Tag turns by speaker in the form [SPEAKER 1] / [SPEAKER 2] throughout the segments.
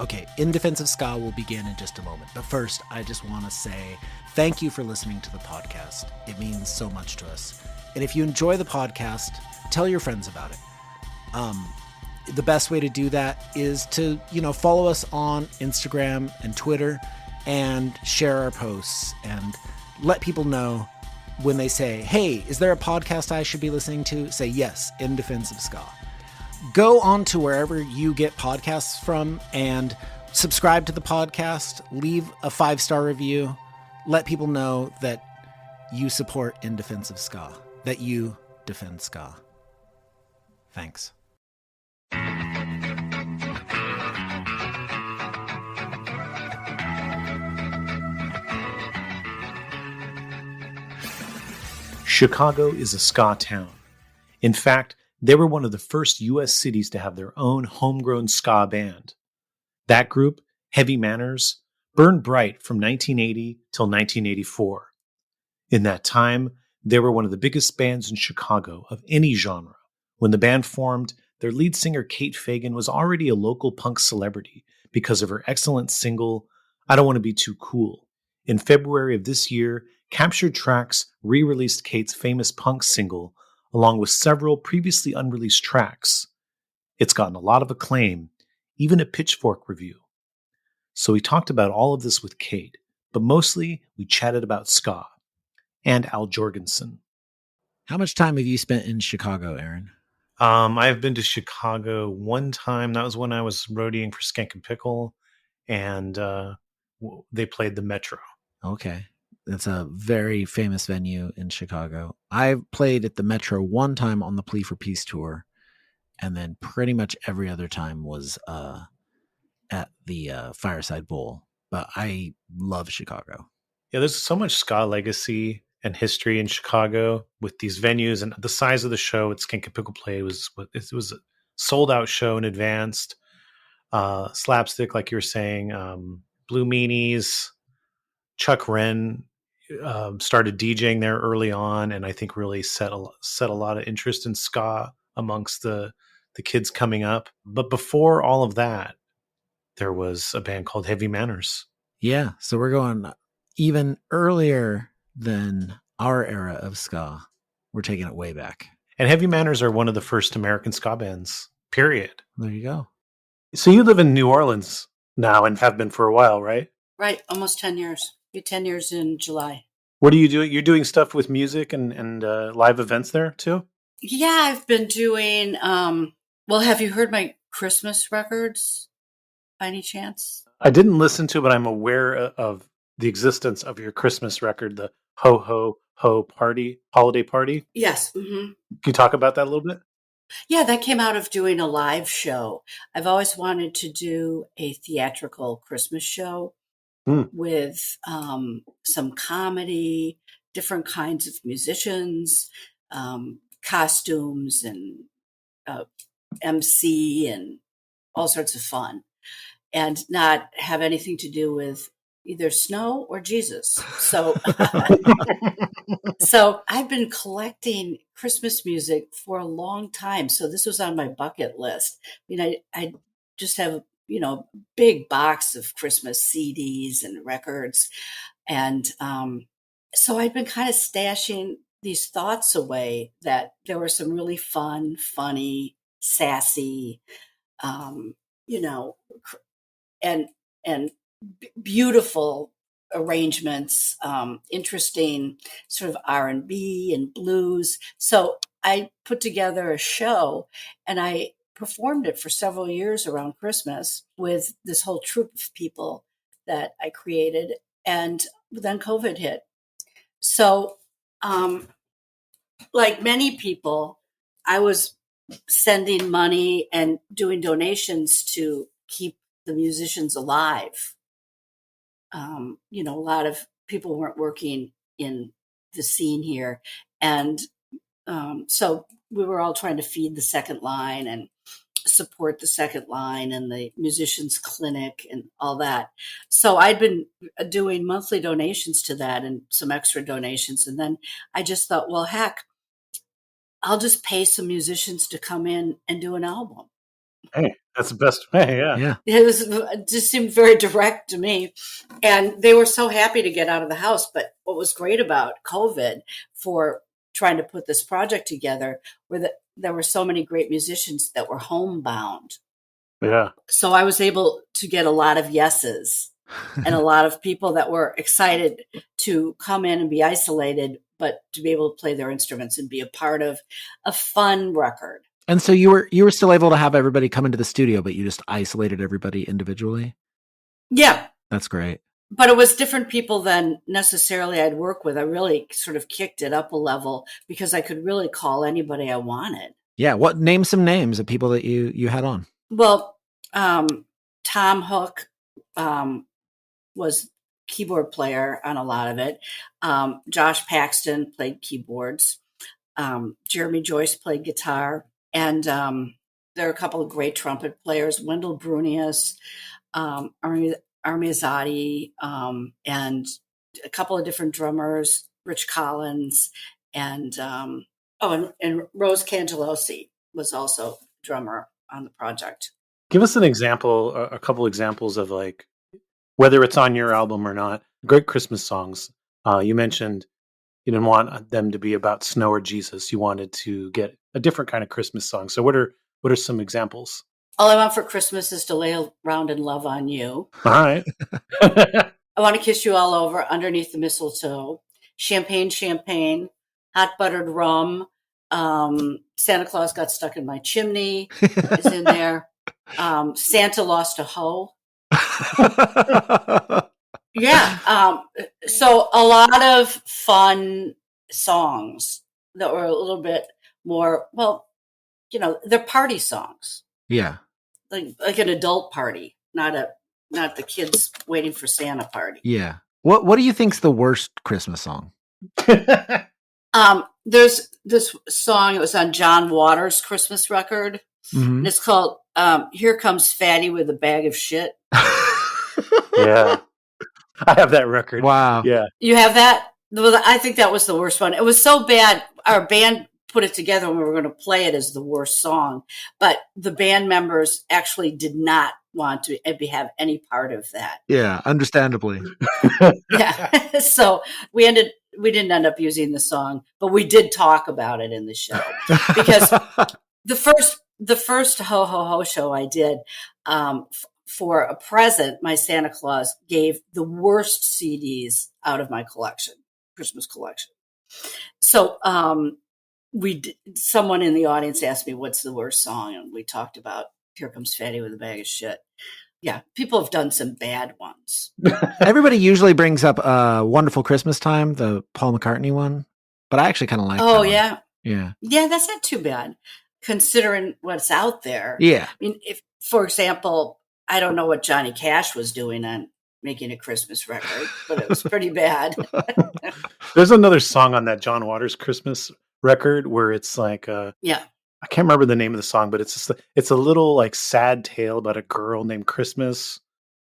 [SPEAKER 1] Okay, In Defense of Ska will begin in just a moment. But first, I just want to say thank you for listening to the podcast. It means so much to us. And if you enjoy the podcast, tell your friends about it. The best way to do that is to, follow us on Instagram and Twitter and share our posts and let people know when they say, hey, is there a podcast I should be listening to? Say yes, In Defense of Ska. Go on to wherever you get podcasts from and subscribe to the podcast. Leave a 5-star review. Let people know that you support In Defense of Ska, that you defend ska. Thanks.
[SPEAKER 2] Chicago is a ska town. In fact, they were one of the first U.S. cities to have their own homegrown ska band. That group, Heavy Manners, burned bright from 1980 till 1984. In that time, they were one of the biggest bands in Chicago of any genre. When the band formed, their lead singer Kate Fagan was already a local punk celebrity because of her excellent single, I Don't Want to Be Too Cool. In February of this year, Captured Tracks re-released Kate's famous punk single, along with several previously unreleased tracks. It's gotten a lot of acclaim, even a Pitchfork review. So we talked about all of this with Kate, but mostly we chatted about ska and Al Jourgensen.
[SPEAKER 1] How much time have you spent in Chicago, Aaron?
[SPEAKER 2] I have been to Chicago one time. That was when I was roadieing for Skank and Pickle, and they played the Metro.
[SPEAKER 1] Okay. That's a very famous venue in Chicago. I've played at the Metro one time on the Plea for Peace tour, and then pretty much every other time was at the Fireside Bowl. But I love Chicago.
[SPEAKER 2] Yeah, there's so much ska legacy and history in Chicago with these venues, and the size of the show at Skank and Pickle Play was a sold out show in advance. Slapstick, like you were saying, Blue Meanies, Chuck Wren started DJing there early on, and I think really set a lot of interest in ska amongst the kids coming up. But before all of that, there was a band called Heavy Manners.
[SPEAKER 1] Yeah, so we're going even earlier than our era of ska. We're taking it way back.
[SPEAKER 2] And Heavy Manners are one of the first American ska bands, period.
[SPEAKER 1] There you go.
[SPEAKER 2] So you live in New Orleans now and have been for a while, right?
[SPEAKER 3] Right, almost 10 years. Be 10 years in July.
[SPEAKER 2] What are you doing? You're doing stuff with music and live events there too?
[SPEAKER 3] Yeah, I've been doing, well, have you heard my Christmas records by any chance?
[SPEAKER 2] I didn't listen to, but I'm aware of the existence of your Christmas record, the Ho Ho Ho Party, Holiday Party.
[SPEAKER 3] Yes. Mm-hmm.
[SPEAKER 2] Can you talk about that a little bit?
[SPEAKER 3] Yeah, that came out of doing a live show. I've always wanted to do a theatrical Christmas show with some comedy, different kinds of musicians, costumes, and MC, and all sorts of fun, and not have anything to do with either snow or Jesus. So, so I've been collecting Christmas music for a long time. So this was on my bucket list. I mean, I just have, big box of Christmas CDs and records. And so I've been kind of stashing these thoughts away that there were some really fun, funny, sassy, and beautiful arrangements, interesting sort of R&B and blues. So I put together a show, and I performed it for several years around Christmas with this whole troupe of people that I created. And then COVID hit. So, like many people, I was sending money and doing donations to keep the musicians alive. A lot of people weren't working in the scene here. And so we were all trying to feed the second line and support the second line and the musicians clinic and all that. So I'd been doing monthly donations to that and some extra donations. And then I just thought, well, heck, I'll just pay some musicians to come in and do an album.
[SPEAKER 2] Hey, That's the best way. Yeah.
[SPEAKER 1] Yeah.
[SPEAKER 3] It just seemed very direct to me. And they were so happy to get out of the house. But what was great about COVID for trying to put this project together were that there were so many great musicians that were homebound.
[SPEAKER 2] Yeah.
[SPEAKER 3] So I was able to get a lot of yeses and a lot of people that were excited to come in and be isolated, but to be able to play their instruments and be a part of a fun record.
[SPEAKER 1] And so you were still able to have everybody come into the studio, but you just isolated everybody individually?
[SPEAKER 3] Yeah.
[SPEAKER 1] That's great.
[SPEAKER 3] But it was different people than necessarily I'd work with. I really sort of kicked it up a level because I could really call anybody I wanted.
[SPEAKER 1] Yeah. Name some names of people that you had on?
[SPEAKER 3] Well, Tom Hook was keyboard player on a lot of it. Josh Paxton played keyboards. Jeremy Joyce played guitar. And there are a couple of great trumpet players, Wendell Brunius, Armi Azadi, and a couple of different drummers, Rich Collins, and Rose Cangelosi was also drummer on the project.
[SPEAKER 2] Give us an example, a couple examples of like, whether it's on your album or not, great Christmas songs. You mentioned you didn't want them to be about snow or Jesus. You wanted to get a different kind of Christmas song. So what are some examples?
[SPEAKER 3] All I Want for Christmas is to Lay Around and Love on You.
[SPEAKER 2] All right.
[SPEAKER 3] I Want to Kiss You All Over, Underneath the Mistletoe. Champagne, Champagne, Hot Buttered Rum. Santa Claus Got Stuck in My Chimney is in there. Santa Lost a Hoe. Yeah. So a lot of fun songs that were a little bit more, well, they're party songs.
[SPEAKER 1] Yeah.
[SPEAKER 3] Like an adult party, not the kids waiting for Santa party.
[SPEAKER 1] Yeah. What do you think's the worst Christmas song?
[SPEAKER 3] There's this song, it was on John Waters' Christmas record.
[SPEAKER 1] Mm-hmm.
[SPEAKER 3] And it's called Here Comes Fatty with a Bag of Shit.
[SPEAKER 2] Yeah. I have that record.
[SPEAKER 1] Wow.
[SPEAKER 2] Yeah.
[SPEAKER 3] You have that? I think that was the worst one. It was so bad. Our band put it together and we were going to play it as the worst song, but the band members actually did not want to have any part of that.
[SPEAKER 1] Yeah, understandably.
[SPEAKER 3] Yeah. So we didn't end up using the song, but we did talk about it in the show because the first Ho Ho Ho show I did, for a present, my Santa Claus gave the worst CDs out of my Christmas collection. So, someone in the audience asked me, what's the worst song? And we talked about Here Comes Fatty with a Bag of Shit. Yeah. People have done some bad ones.
[SPEAKER 1] Everybody usually brings up Wonderful Christmas Time, the Paul McCartney one, but I actually kind of like that one.
[SPEAKER 3] Yeah.
[SPEAKER 1] Yeah.
[SPEAKER 3] Yeah. That's not too bad considering what's out there.
[SPEAKER 1] Yeah.
[SPEAKER 3] I mean, if, for example, I don't know what Johnny Cash was doing on making a Christmas record, but it was pretty bad.
[SPEAKER 2] There's another song on that John Waters Christmas record where it's like,
[SPEAKER 3] yeah,
[SPEAKER 2] I can't remember the name of the song, but it's a little like sad tale about a girl named Christmas.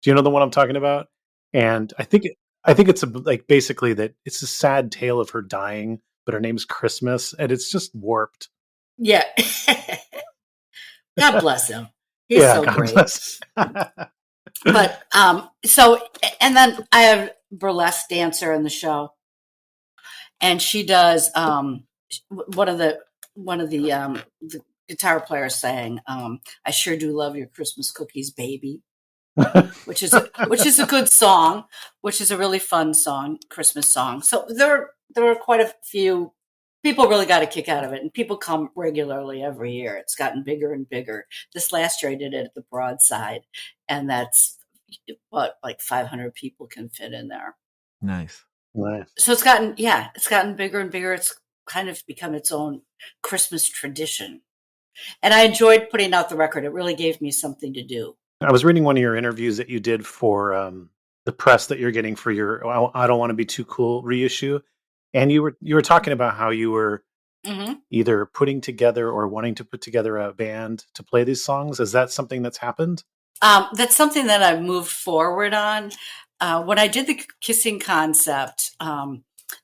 [SPEAKER 2] Do you know the one I'm talking about? And I think it's like basically that it's a sad tale of her dying, but her name's Christmas, and it's just warped.
[SPEAKER 3] Yeah. God bless him. He's so
[SPEAKER 2] God
[SPEAKER 3] great.
[SPEAKER 2] bless.
[SPEAKER 3] But and then I have burlesque dancer in the show, and she does one of the guitar players sang I Sure Do Love Your Christmas Cookies, Baby, which is a good song, which is a really fun song, Christmas song. So there are quite a few. People really got a kick out of it, and people come regularly every year. It's gotten bigger and bigger. This last year I did it at the Broadside, and that's what, like 500 people can fit in there.
[SPEAKER 1] Nice.
[SPEAKER 3] So it's gotten bigger and bigger. It's kind of become its own Christmas tradition. And I enjoyed putting out the record. It really gave me something to do.
[SPEAKER 2] I was reading one of your interviews that you did for the press that you're getting for your I Don't Want to Be Too Cool reissue. And you were talking about how you were either putting together or wanting to put together a band to play these songs. Is that something that's happened?
[SPEAKER 3] That's something that I've moved forward on. When I did the Kissing concept,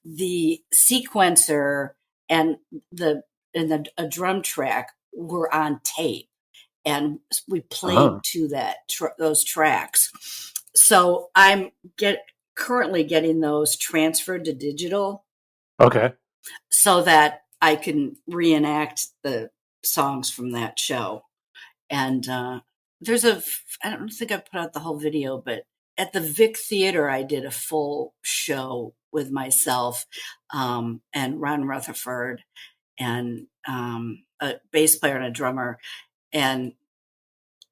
[SPEAKER 3] the sequencer and a drum track were on tape. and we played to those tracks. So I'm currently getting those transferred to digital.
[SPEAKER 2] Okay.
[SPEAKER 3] So that I can reenact the songs from that show. And I don't think I put out the whole video, but at the Vic Theater, I did a full show with myself and Ron Rutherford and a bass player and a drummer. And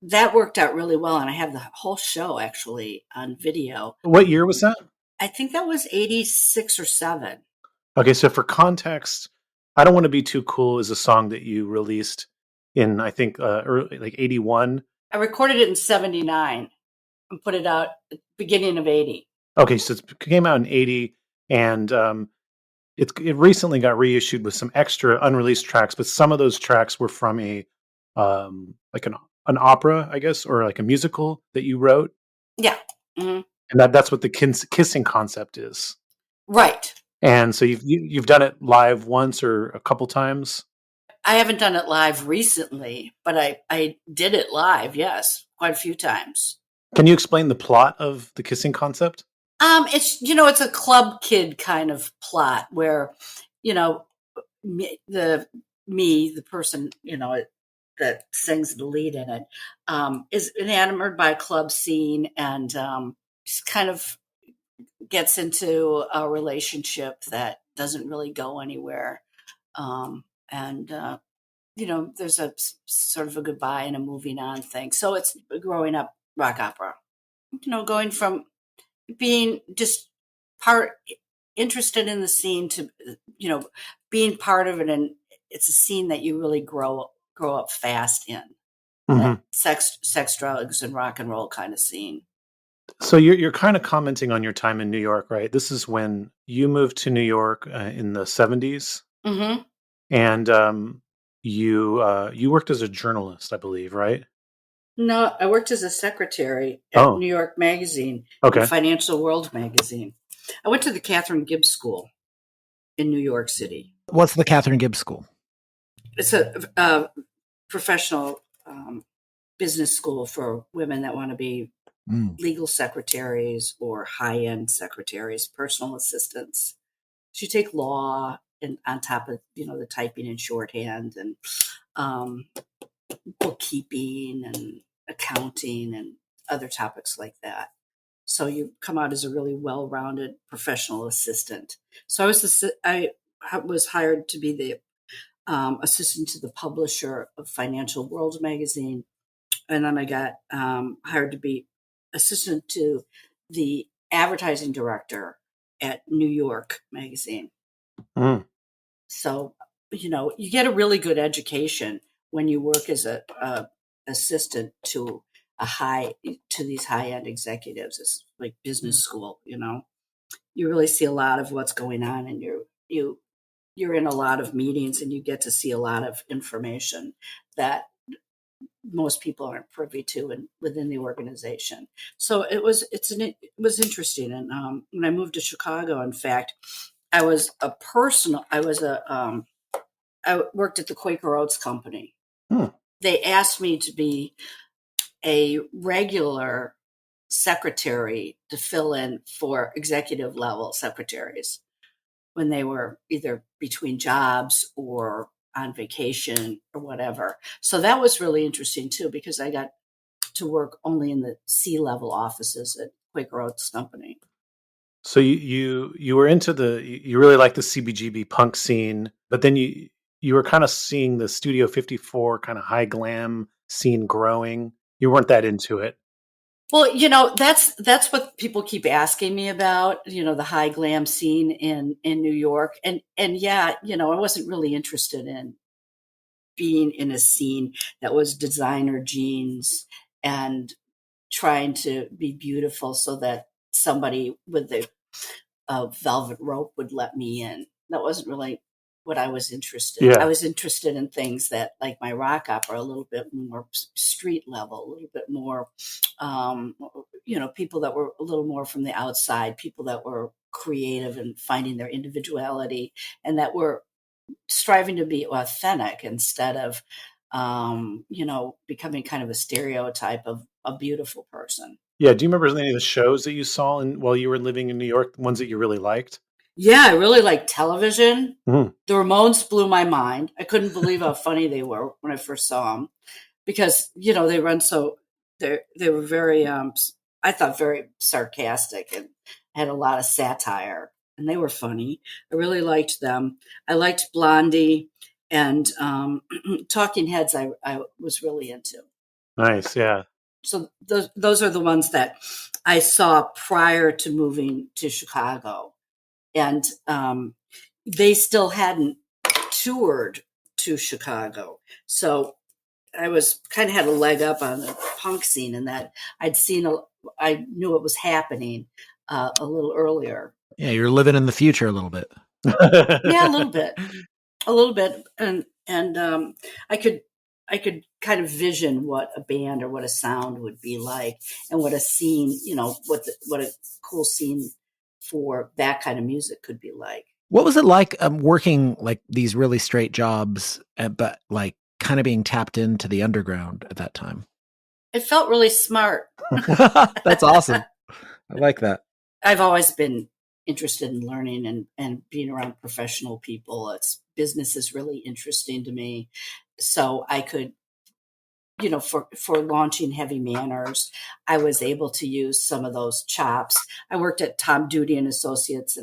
[SPEAKER 3] that worked out really well. And I have the whole show actually on video.
[SPEAKER 2] What year was that?
[SPEAKER 3] I think that was 86 or 7.
[SPEAKER 2] Okay, so for context, I Don't Want to Be Too Cool is a song that you released in, I think, early, like 81.
[SPEAKER 3] I recorded it in 79 and put it out at the beginning of 80.
[SPEAKER 2] Okay, so it came out in 80, and it recently got reissued with some extra unreleased tracks, but some of those tracks were from a like an opera, I guess, or like a musical that you wrote.
[SPEAKER 3] Yeah. Mm-hmm.
[SPEAKER 2] And that's what the kissing concept is.
[SPEAKER 3] Right.
[SPEAKER 2] And so you've done it live once or a couple times?
[SPEAKER 3] I haven't done it live recently, but I did it live, yes, quite a few times.
[SPEAKER 2] Can you explain the plot of the kissing concept?
[SPEAKER 3] It's a club kid kind of plot where, the person, that sings the lead in it, is enamored by a club scene and kind of gets into a relationship that doesn't really go anywhere. There's a sort of a goodbye and a moving on thing. So it's growing up rock opera, going from being just interested in the scene to, being part of it. And it's a scene that you really grow up fast in.
[SPEAKER 2] Mm-hmm.
[SPEAKER 3] Sex, drugs, and rock and roll kind of scene.
[SPEAKER 2] So you're kind of commenting on your time in New York, right? This is when you moved to New York in the 70s.
[SPEAKER 3] Mm-hmm.
[SPEAKER 2] And you worked as a journalist, I believe, right?
[SPEAKER 3] No, I worked as a secretary at New York Magazine, Financial World Magazine. I went to the Catherine Gibbs School in New York City.
[SPEAKER 1] What's the Catherine Gibbs School?
[SPEAKER 3] It's a professional business school for women that want to be legal secretaries or high-end secretaries, personal assistants. So you take law and on top of, the typing and shorthand and bookkeeping and accounting and other topics like that. So you come out as a really well-rounded professional assistant. So I was hired to be the assistant to the publisher of Financial World magazine. And then I got hired to be assistant to the advertising director at New York magazine.
[SPEAKER 2] Mm.
[SPEAKER 3] So, you get a really good education when you work as a assistant to these high-end executives. It's like business school, You really see a lot of what's going on, and you're in a lot of meetings, and you get to see a lot of information that most people aren't privy to and within the organization. So it was interesting. And when I moved to Chicago, in fact, I worked at the Quaker Oats Company. They asked me to be a regular secretary to fill in for executive level secretaries when they were either between jobs or on vacation or whatever. So that was really interesting too, because I got to work only in the C-level offices at Quaker Oats Company.
[SPEAKER 2] So you were you really liked the CBGB punk scene, but then you were kind of seeing the Studio 54 kind of high glam scene growing. You weren't that into it.
[SPEAKER 3] Well, that's what people keep asking me about, the high glam scene in New York. And yeah, I wasn't really interested in being in a scene that was designer jeans and trying to be beautiful so that somebody with a velvet rope would let me in. That wasn't really what I was interested in. I was interested in things that, like my rock opera, a little bit more street level, a little bit more, people that were a little more from the outside, people that were creative and finding their individuality and that were striving to be authentic instead of becoming kind of a stereotype of a beautiful person.
[SPEAKER 2] Yeah. Do you remember any of the shows that you saw while you were living in New York, the ones that you really liked?
[SPEAKER 3] Yeah, I really liked television.
[SPEAKER 2] Mm.
[SPEAKER 3] The Ramones blew my mind. I couldn't believe how funny they were when I first saw them because, they run so, they were very, I thought very sarcastic and had a lot of satire, and they were funny. I really liked them. I liked Blondie and Talking Heads I was really into.
[SPEAKER 2] Nice, yeah.
[SPEAKER 3] So those are the ones that I saw prior to moving to Chicago. And they still hadn't toured to Chicago. So I was kind of had a leg up on the punk scene in that I knew it was happening a little earlier.
[SPEAKER 1] Yeah, you're living in the future a little bit.
[SPEAKER 3] Yeah, a little bit. And I could kind of vision what a band or what a sound would be like, and what a scene, what a cool scene for that kind of music could be like.
[SPEAKER 1] What was it like working like these really straight jobs, but like kind of being tapped into the underground at that time?
[SPEAKER 3] It felt really smart.
[SPEAKER 1] That's awesome. I like that.
[SPEAKER 3] I've always been interested in learning and being around professional people. Business is really interesting to me. So I could, for launching Heavy Manners, I was able to use some of those chops. I worked at Tom Duty and Associates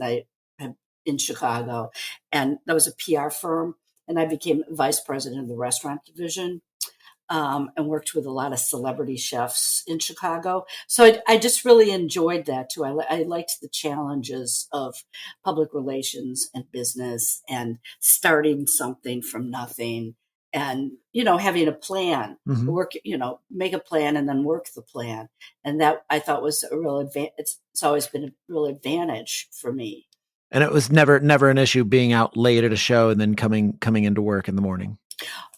[SPEAKER 3] in Chicago, and that was a PR firm. And I became vice president of the restaurant division. And worked with a lot of celebrity chefs in Chicago. So I just really enjoyed that too. I liked the challenges of public relations and business and starting something from nothing and, having a plan, work, make a plan and then work the plan. And that I thought was a real advantage. It's always been a real advantage for me.
[SPEAKER 1] And it was never an issue being out late at a show and then coming into work in the morning.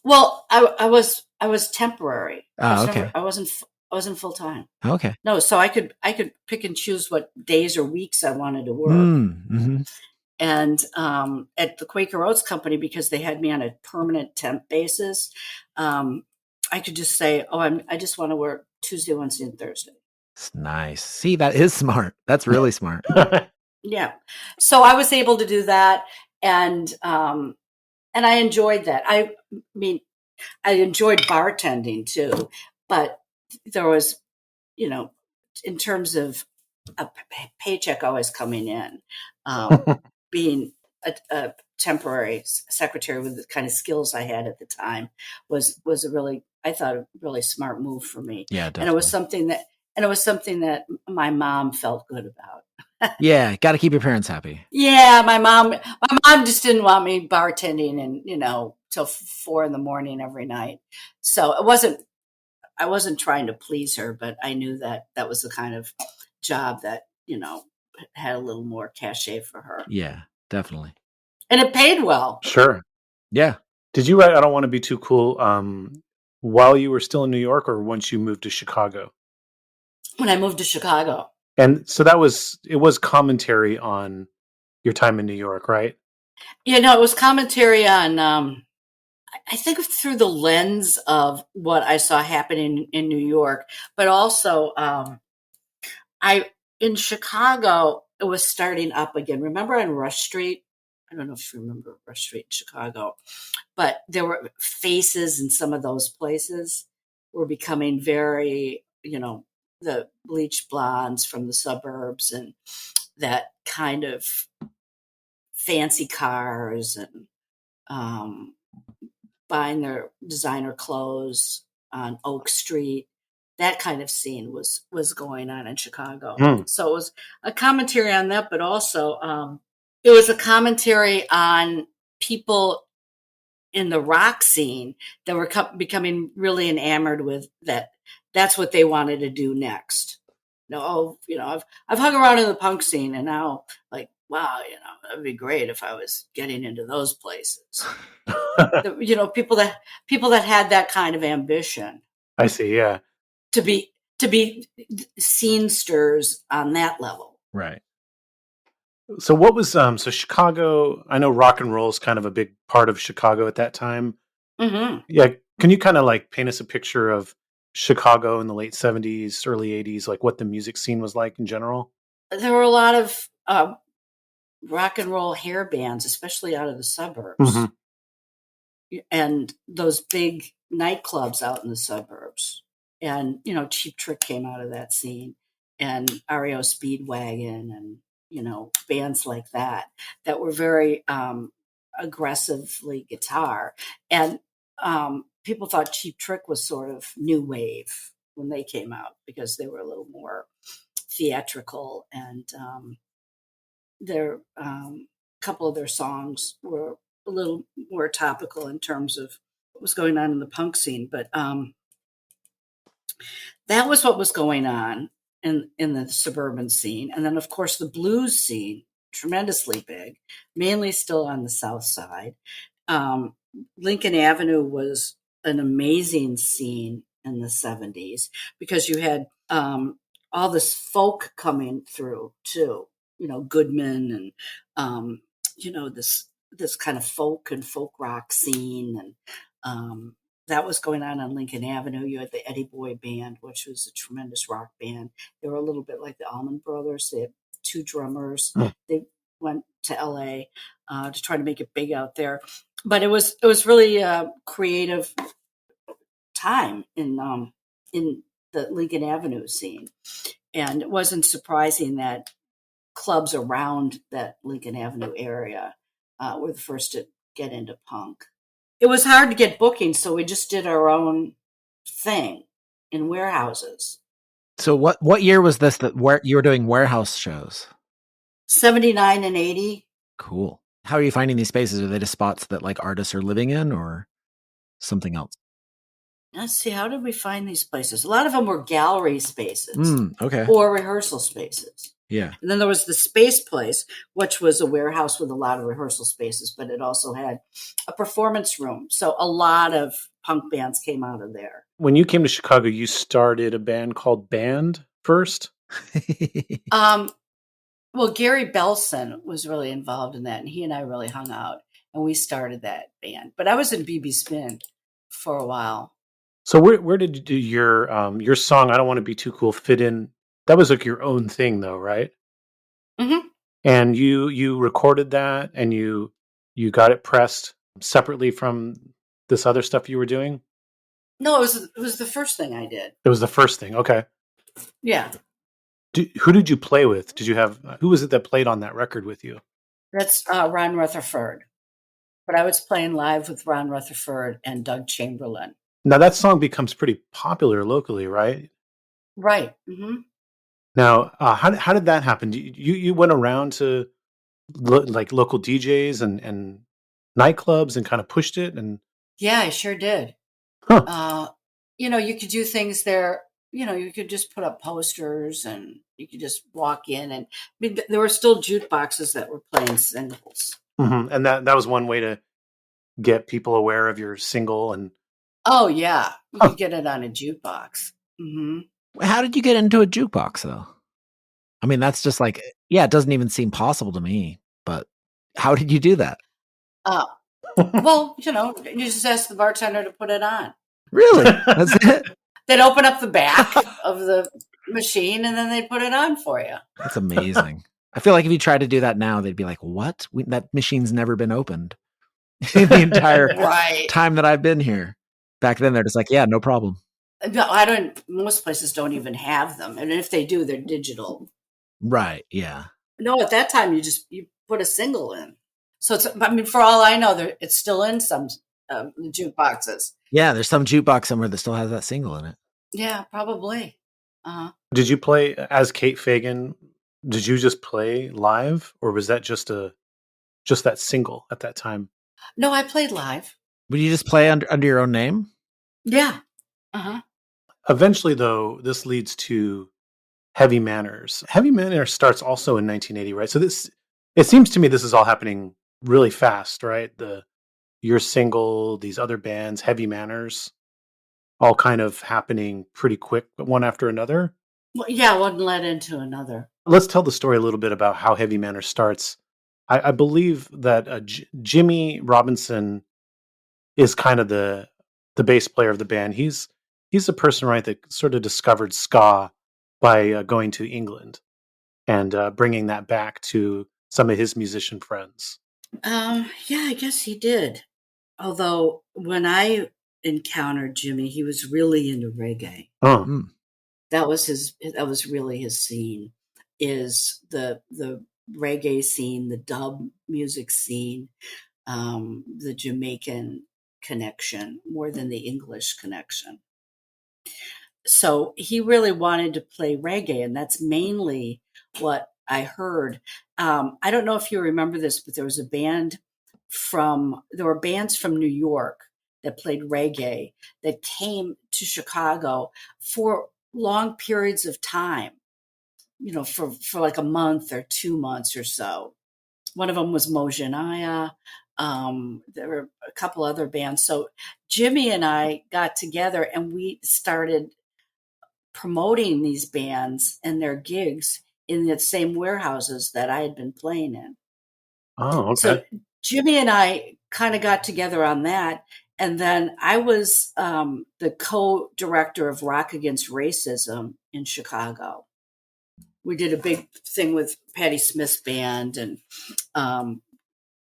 [SPEAKER 3] Well, I was temporary.
[SPEAKER 1] Okay.
[SPEAKER 3] I wasn't full time.
[SPEAKER 1] Okay.
[SPEAKER 3] No, so I could pick and choose what days or weeks I wanted to work.
[SPEAKER 1] Mm-hmm.
[SPEAKER 3] And at the Quaker Oats Company, because they had me on a permanent temp basis, I could just say, I just want to work Tuesday, Wednesday, and Thursday.
[SPEAKER 1] It's nice. See, that is smart. That's really smart.
[SPEAKER 3] Yeah. So I was able to do that, and I enjoyed that. I mean, I enjoyed bartending too, but there was, in terms of a paycheck always coming in, being a temporary secretary with the kind of skills I had at the time was I thought a really smart move for me.
[SPEAKER 1] Yeah, definitely.
[SPEAKER 3] And it was something that my mom felt good about.
[SPEAKER 1] Yeah, got to keep your parents happy.
[SPEAKER 3] Yeah, my mom just didn't want me bartending and till 4 a.m. every night. So I wasn't trying to please her, but I knew that was the kind of job that had a little more cachet for her.
[SPEAKER 1] Yeah, definitely.
[SPEAKER 3] And it paid well.
[SPEAKER 2] Sure.
[SPEAKER 1] Yeah.
[SPEAKER 2] Did you write I Don't Want to Be Too Cool while you were still in New York or once you moved to Chicago?
[SPEAKER 3] When I moved to Chicago.
[SPEAKER 2] And so it was commentary on your time in New York, right?
[SPEAKER 3] Yeah, no, it was commentary on, I think through the lens of what I saw happening in New York, but also in Chicago, it was starting up again. Remember on Rush Street? I don't know if you remember Rush Street in Chicago, but there were faces in some of those places were becoming very, the bleached blondes from the suburbs and that kind of fancy cars and buying their designer clothes on Oak Street. That kind of scene was going on in Chicago. So it was a commentary on that, but also it was a commentary on people in the rock scene that were becoming really enamored with that. That's what they wanted to do next. I've hung around in the punk scene, and now, like, wow, that'd be great if I was getting into those places. People that had that kind of ambition.
[SPEAKER 2] I see. Yeah.
[SPEAKER 3] To be scenesters on that level.
[SPEAKER 2] Right. So what was so Chicago? I know rock and roll is kind of a big part of Chicago at that time.
[SPEAKER 3] Mm-hmm.
[SPEAKER 2] Yeah. Can you kind of like paint us a picture of Chicago in the late 70s, early 80s, like what the music scene was like in general?
[SPEAKER 3] There were a lot of rock and roll hair bands, especially out of the suburbs, and those big nightclubs out in the suburbs. And, Cheap Trick came out of that scene, and REO Speedwagon, and, bands like that were very aggressively guitar. And people thought Cheap Trick was sort of new wave when they came out because they were a little more theatrical, and their couple of their songs were a little more topical in terms of what was going on in the punk scene. But that was what was going on in the suburban scene. And then, of course, the blues scene, tremendously big, mainly still on the South Side. Lincoln Avenue was an amazing scene in the 70s because you had all this folk coming through too, Goodman, and this kind of folk and folk rock scene, and that was going on Lincoln Avenue. You had the Eddie Boy Band, which was a tremendous rock band. They were a little bit like the Allman Brothers. They had two drummers. They went to LA to try to make it big out there, but it was really a creative time in the Lincoln Avenue scene, and it wasn't surprising that clubs around that Lincoln Avenue area were the first to get into punk. It was hard to get bookings, so we just did our own thing in warehouses.
[SPEAKER 1] So what year was this where you were doing warehouse shows?
[SPEAKER 3] 79 and 80.
[SPEAKER 1] Cool. How are you finding these spaces? Are they just spots that like artists are living in, or something else?
[SPEAKER 3] Let's see, how did we find these places? A lot of them were gallery spaces,
[SPEAKER 1] okay,
[SPEAKER 3] or rehearsal spaces.
[SPEAKER 1] Yeah.
[SPEAKER 3] And then there was the Space Place, which was a warehouse with a lot of rehearsal spaces, but it also had a performance room. So a lot of punk bands came out of there.
[SPEAKER 2] When you came to Chicago, you started a band called Band first?
[SPEAKER 3] Well, Gary Belson was really involved in that, and he and I really hung out, and we started that band. But I was in BB Spin for a while.
[SPEAKER 2] So where did you do your song, I Don't Want to Be Too Cool, fit in? That was like your own thing though, right?
[SPEAKER 3] Mm-hmm.
[SPEAKER 2] And you recorded that, and you got it pressed separately from this other stuff you were doing?
[SPEAKER 3] No, it was the first thing I did.
[SPEAKER 2] It was the first thing. Okay.
[SPEAKER 3] Yeah.
[SPEAKER 2] Who did you play with? Who was it that played on that record with you?
[SPEAKER 3] That's Ron Rutherford. But I was playing live with Ron Rutherford and Doug Chamberlain.
[SPEAKER 2] Now that song becomes pretty popular locally, right?
[SPEAKER 3] Right. Mm-hmm.
[SPEAKER 2] Now, how did that happen? You went around to like local DJs and nightclubs and kind of pushed it, and
[SPEAKER 3] yeah, I sure did.
[SPEAKER 2] Huh.
[SPEAKER 3] You could do things there. You could just put up posters, and you could just walk in, and there were still jukeboxes that were playing singles.
[SPEAKER 2] Mm-hmm. And that was one way to get people aware of your single. And
[SPEAKER 3] oh yeah, you could get it on a jukebox. Mm-hmm.
[SPEAKER 1] How did you get into a jukebox though? I mean, that's just like, it doesn't even seem possible to me, but how did you do that?
[SPEAKER 3] Well, you just ask the bartender to put it on.
[SPEAKER 1] Really? That's it?
[SPEAKER 3] They'd open up the back of the machine, and then they'd put it on for you.
[SPEAKER 1] That's amazing. I feel like if you tried to do that now, they'd be like, what? That machine's never been opened in the entire time that I've been here. Back then, they're just like, yeah, no problem.
[SPEAKER 3] No, most places don't even have them. And if they do, they're digital.
[SPEAKER 1] Right, yeah.
[SPEAKER 3] No, at that time, you put a single in. So, for all I know, it's still in some jukeboxes.
[SPEAKER 1] Yeah, there's some jukebox somewhere that still has that single in it.
[SPEAKER 3] Yeah, probably. Uh-huh.
[SPEAKER 2] Did you play as Kate Fagan? Did you just play live, or was that just that single at that time?
[SPEAKER 3] No, I played live.
[SPEAKER 1] Would you just play under your own name?
[SPEAKER 3] Yeah. Uh-huh.
[SPEAKER 2] Eventually, though, this leads to Heavy Manners. Heavy Manners starts also in 1980, right? So it seems to me this is all happening really fast, right? Your single, these other bands, Heavy Manners, all kind of happening pretty quick, one after another.
[SPEAKER 3] Well, yeah, one led into another.
[SPEAKER 2] Let's tell the story a little bit about how Heavy Manners starts. I believe that Jimmy Robinson is kind of the the bass player of the band, he's the person, right, that sort of discovered ska by going to England and bringing that back to some of his musician friends.
[SPEAKER 3] Yeah, I guess he did. Although when I encountered Jimmy, he was really into reggae.
[SPEAKER 2] Oh,
[SPEAKER 3] That was really his scene, is the reggae scene, the dub music scene, the Jamaican connection more than the English connection. So he really wanted to play reggae, and that's mainly what I heard. I don't know if you remember this, but there were bands from New York that played reggae that came to Chicago for long periods of time, for like a month or 2 months or so. One of them was Mojanaya. There were a couple other bands. So Jimmy and I got together and we started promoting these bands and their gigs in the same warehouses that I had been playing in.
[SPEAKER 2] okay.
[SPEAKER 3] So Jimmy and I kind of got together on that. And then I was the co-director of Rock Against Racism in Chicago. We did a big thing with Patti Smith's band and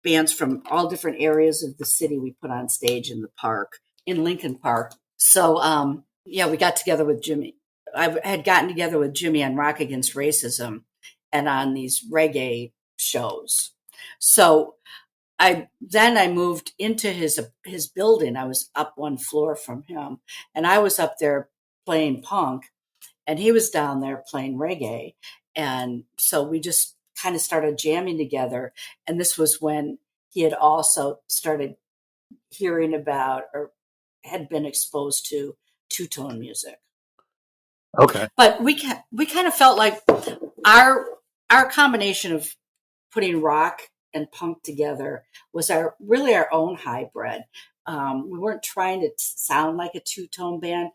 [SPEAKER 3] bands from all different areas of the city we put on stage in the park, in Lincoln Park. So, we got together with Jimmy. I had gotten together with Jimmy on Rock Against Racism and on these reggae shows. So I moved into his building. I was up one floor from him, and I was up there playing punk, and he was down there playing reggae. And so we just kind of started jamming together. And this was when he had also started hearing about or had been exposed to two-tone music.
[SPEAKER 2] Okay.
[SPEAKER 3] But we kind of felt like our combination of putting rock and punk together was really our own hybrid. We weren't trying to sound like a two-tone band.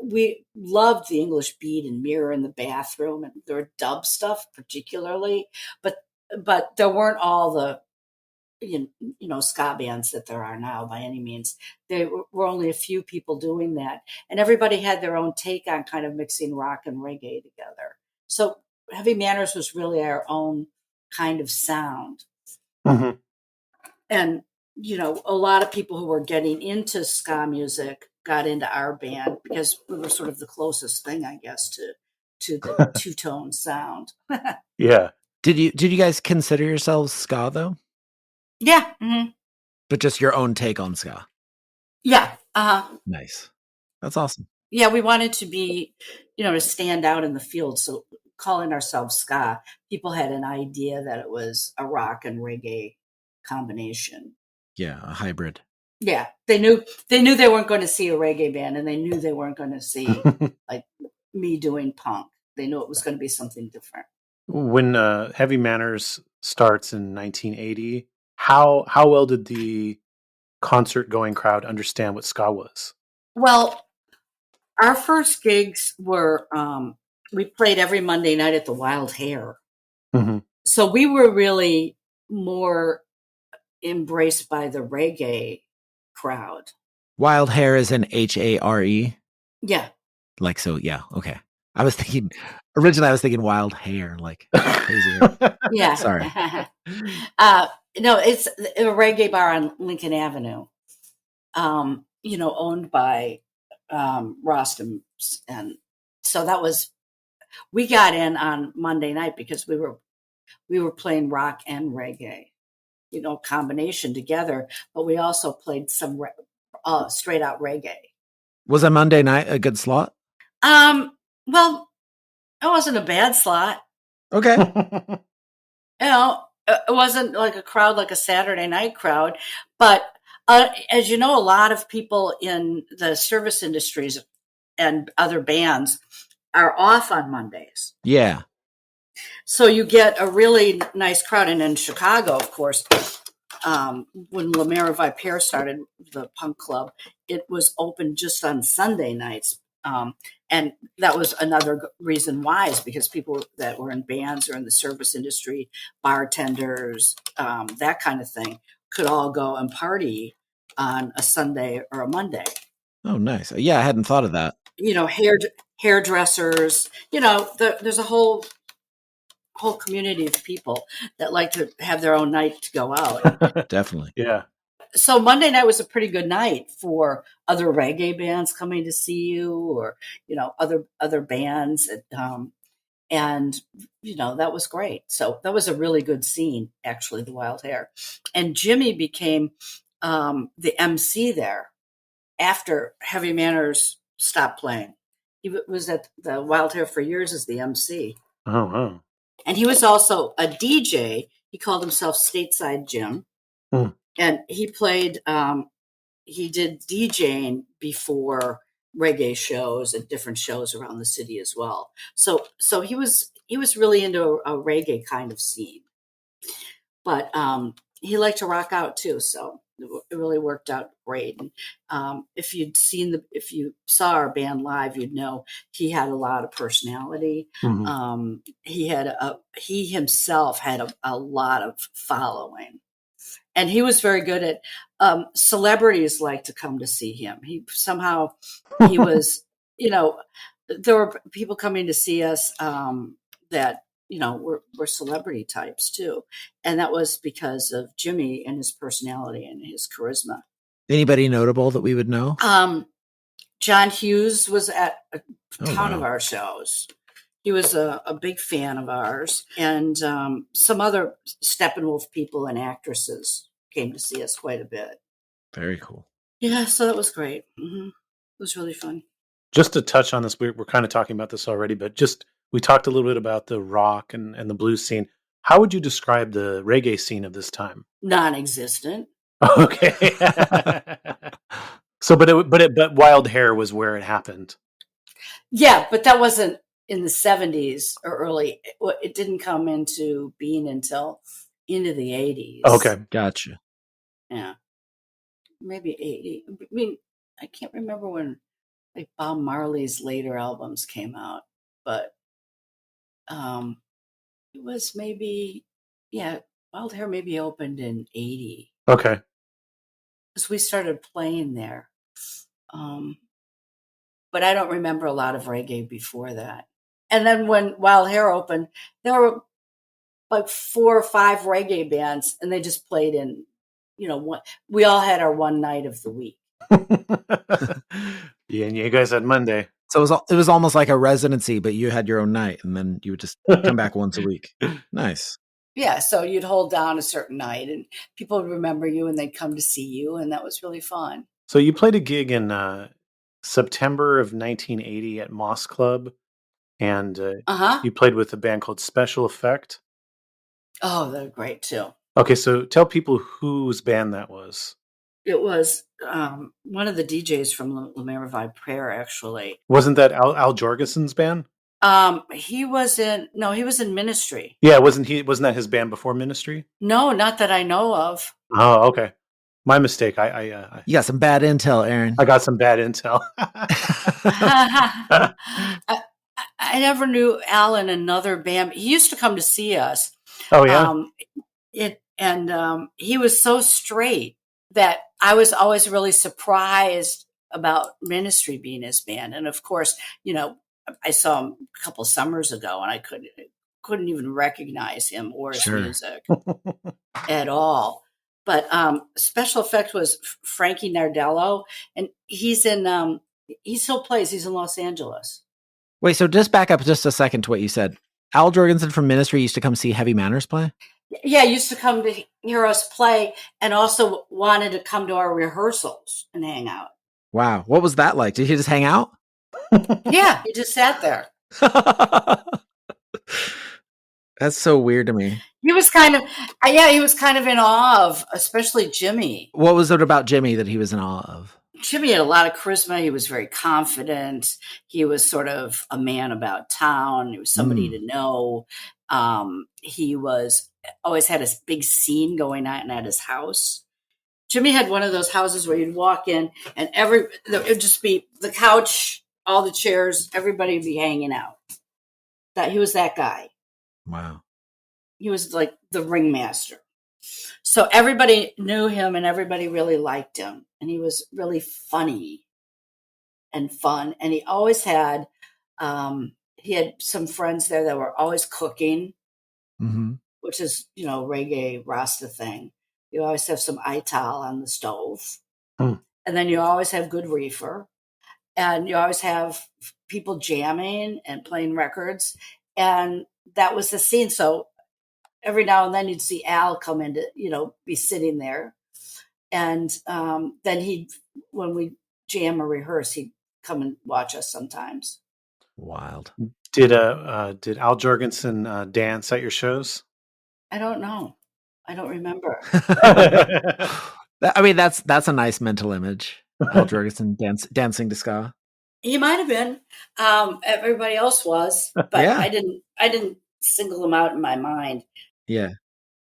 [SPEAKER 3] We loved the English beat and Mirror in the Bathroom and their dub stuff particularly, but there weren't all the ska bands that there are now by any means. There were only a few people doing that, and everybody had their own take on kind of mixing rock and reggae together. So Heavy Manners was really our own kind of sound.
[SPEAKER 2] Mm-hmm.
[SPEAKER 3] And a lot of people who were getting into ska music got into our band because we were sort of the closest thing, I guess, to the two-tone sound.
[SPEAKER 2] Yeah.
[SPEAKER 1] Did you guys consider yourselves ska though?
[SPEAKER 3] Yeah. Mm-hmm.
[SPEAKER 1] But just your own take on ska?
[SPEAKER 3] Yeah.
[SPEAKER 1] Nice. That's awesome.
[SPEAKER 3] Yeah, we wanted to be, to stand out in the field. So calling ourselves ska, people had an idea that it was a rock and reggae combination.
[SPEAKER 1] Yeah, a hybrid.
[SPEAKER 3] Yeah, they knew they weren't going to see a reggae band, and they knew they weren't going to see like me doing punk. They knew it was going to be something different.
[SPEAKER 2] When Heavy Manners starts in 1980, how well did the concert-going crowd understand what ska was?
[SPEAKER 3] Well, our first gigs were we played every Monday night at the Wild Hare.
[SPEAKER 2] Mm-hmm.
[SPEAKER 3] So we were really more embraced by the reggae crowd.
[SPEAKER 1] Wild Hare is an HARE?
[SPEAKER 3] Yeah.
[SPEAKER 1] Like, so, yeah, okay. Originally I was thinking wild hair, like crazy hair.
[SPEAKER 3] Yeah.
[SPEAKER 1] Sorry.
[SPEAKER 3] No, it's a reggae bar on Lincoln Avenue, owned by Rostam's. And so we got in on Monday night because we were playing rock and reggae, combination together, but we also played some straight out reggae.
[SPEAKER 1] Was a Monday night a good slot?
[SPEAKER 3] Well, it wasn't a bad slot.
[SPEAKER 1] Okay.
[SPEAKER 3] It wasn't like a crowd like a Saturday night crowd, but as you know, a lot of people in the service industries and other bands are off on Mondays.
[SPEAKER 1] Yeah.
[SPEAKER 3] So you get a really nice crowd. And in Chicago, of course, when La Mera Vipere started the punk club, it was open just on Sunday nights. And that was another reason why, is because people that were in bands or in the service industry, bartenders, that kind of thing, could all go and party on a Sunday or a Monday.
[SPEAKER 1] Oh, nice. Yeah, I hadn't thought of that.
[SPEAKER 3] Hairdressers. There's a whole community of people that like to have their own night to go out.
[SPEAKER 1] Definitely.
[SPEAKER 2] Yeah.
[SPEAKER 3] So Monday night was a pretty good night for other reggae bands coming to see you, or other bands, and that was great. So that was a really good scene, actually, the Wild Hare. And Jimmy became the MC there after Heavy Manners stopped playing. He was at the Wild Hare for years as the MC.
[SPEAKER 2] Oh, wow.
[SPEAKER 3] And he was also a DJ. He called himself Stateside Jim.
[SPEAKER 2] Hmm.
[SPEAKER 3] And he played, he did DJing before reggae shows and different shows around the city as well. So he was really into a reggae kind of scene. But he liked to rock out too, so it really worked out great. And if you saw our band live, you'd know he had a lot of personality.
[SPEAKER 2] Mm-hmm.
[SPEAKER 3] He himself had a lot of following, and he was very good at celebrities like to come to see him. He was, there were people coming to see us that were celebrity types too. And that was because of Jimmy and his personality and his charisma.
[SPEAKER 1] Anybody notable that we would know?
[SPEAKER 3] John Hughes was at a ton of our shows. He was a big fan of ours. And some other Steppenwolf people and actresses came to see us quite a bit.
[SPEAKER 1] Very cool.
[SPEAKER 3] Yeah, so that was great. Mm-hmm. It was really fun.
[SPEAKER 2] Just to touch on this, we're kind of talking about this already, but we talked a little bit about the rock and the blues scene. How would you describe the reggae scene of this time?
[SPEAKER 3] Non-existent.
[SPEAKER 2] Okay. So, but Wild Hare was where it happened.
[SPEAKER 3] Yeah, but that wasn't in the 70s or early. It didn't come into being until into the 80s.
[SPEAKER 2] Okay.
[SPEAKER 1] Gotcha.
[SPEAKER 3] Yeah. Maybe 80. I mean, I can't remember when like Bob Marley's later albums came out, but it was maybe, Wild Hare maybe opened in 80.
[SPEAKER 2] Okay.
[SPEAKER 3] Because we started playing there. But I don't remember a lot of reggae before that. And then when Wild Hare opened, there were like 4 or 5 reggae bands, and they just played in, we all had our one night of the week.
[SPEAKER 2] Yeah, and you guys had Monday.
[SPEAKER 1] So it was almost like a residency, but you had your own night, and then you would just come back once a week. Nice.
[SPEAKER 3] Yeah, so you'd hold down a certain night, and people would remember you, and they'd come to see you, and that was really fun.
[SPEAKER 2] So you played a gig in September of 1980 at Moss Club, and you played with a band called Special Effect.
[SPEAKER 3] Oh, they're great too.
[SPEAKER 2] Okay, so tell people whose band that was.
[SPEAKER 3] It was one of the DJs from La Mer Revive Prayer, actually.
[SPEAKER 2] Wasn't that Al Jourgensen's band?
[SPEAKER 3] He was in Ministry.
[SPEAKER 2] Yeah, wasn't that his band before Ministry?
[SPEAKER 3] No, not that I know of.
[SPEAKER 2] Oh, okay. My mistake.
[SPEAKER 1] You got some bad intel, Aaron.
[SPEAKER 2] I got some bad intel.
[SPEAKER 3] I never knew Al in another band. He used to come to see us.
[SPEAKER 2] Oh, yeah?
[SPEAKER 3] He was so straight that I was always really surprised about Ministry being his band. And of course, I saw him a couple summers ago, and I couldn't even recognize him or his music at all. But Special Effect was Frankie Nardello, and he still plays. He's in Los Angeles.
[SPEAKER 1] Wait, so just back up just a second to what you said. Al Jourgensen from Ministry used to come see Heavy Manners play?
[SPEAKER 3] Yeah, he used to come to hear us play, and also wanted to come to our rehearsals and hang out.
[SPEAKER 1] Wow. What was that like? Did he just hang out?
[SPEAKER 3] Yeah, he just sat there.
[SPEAKER 1] That's so weird to me.
[SPEAKER 3] He was kind of in awe of, especially Jimmy.
[SPEAKER 1] What was it about Jimmy that he was in awe of?
[SPEAKER 3] Jimmy had a lot of charisma. He was very confident. He was sort of a man about town. He was somebody to know. He always had a big scene going on at his house. Jimmy had one of those houses where you'd walk in and it would just be the couch, all the chairs, everybody would be hanging out. He was that guy.
[SPEAKER 1] Wow.
[SPEAKER 3] He was like the ringmaster. So everybody knew him and everybody really liked him. And he was really funny and fun. And he had some friends there that were always cooking, which is, reggae Rasta thing. You always have some ital on the stove. And then you always have good reefer. And you always have people jamming and playing records. And that was the scene. So every now and then you'd see Al come in to, be sitting there. And then when we jam or rehearse, he'd come and watch us sometimes.
[SPEAKER 1] Wild.
[SPEAKER 2] Did Al Jourgensen dance at your shows?
[SPEAKER 3] I don't know. I don't remember.
[SPEAKER 1] I mean, that's a nice mental image. Al Jourgensen dancing to ska.
[SPEAKER 3] He might have been. Everybody else was, but
[SPEAKER 1] Yeah.
[SPEAKER 3] I didn't single him out in my mind.
[SPEAKER 1] Yeah.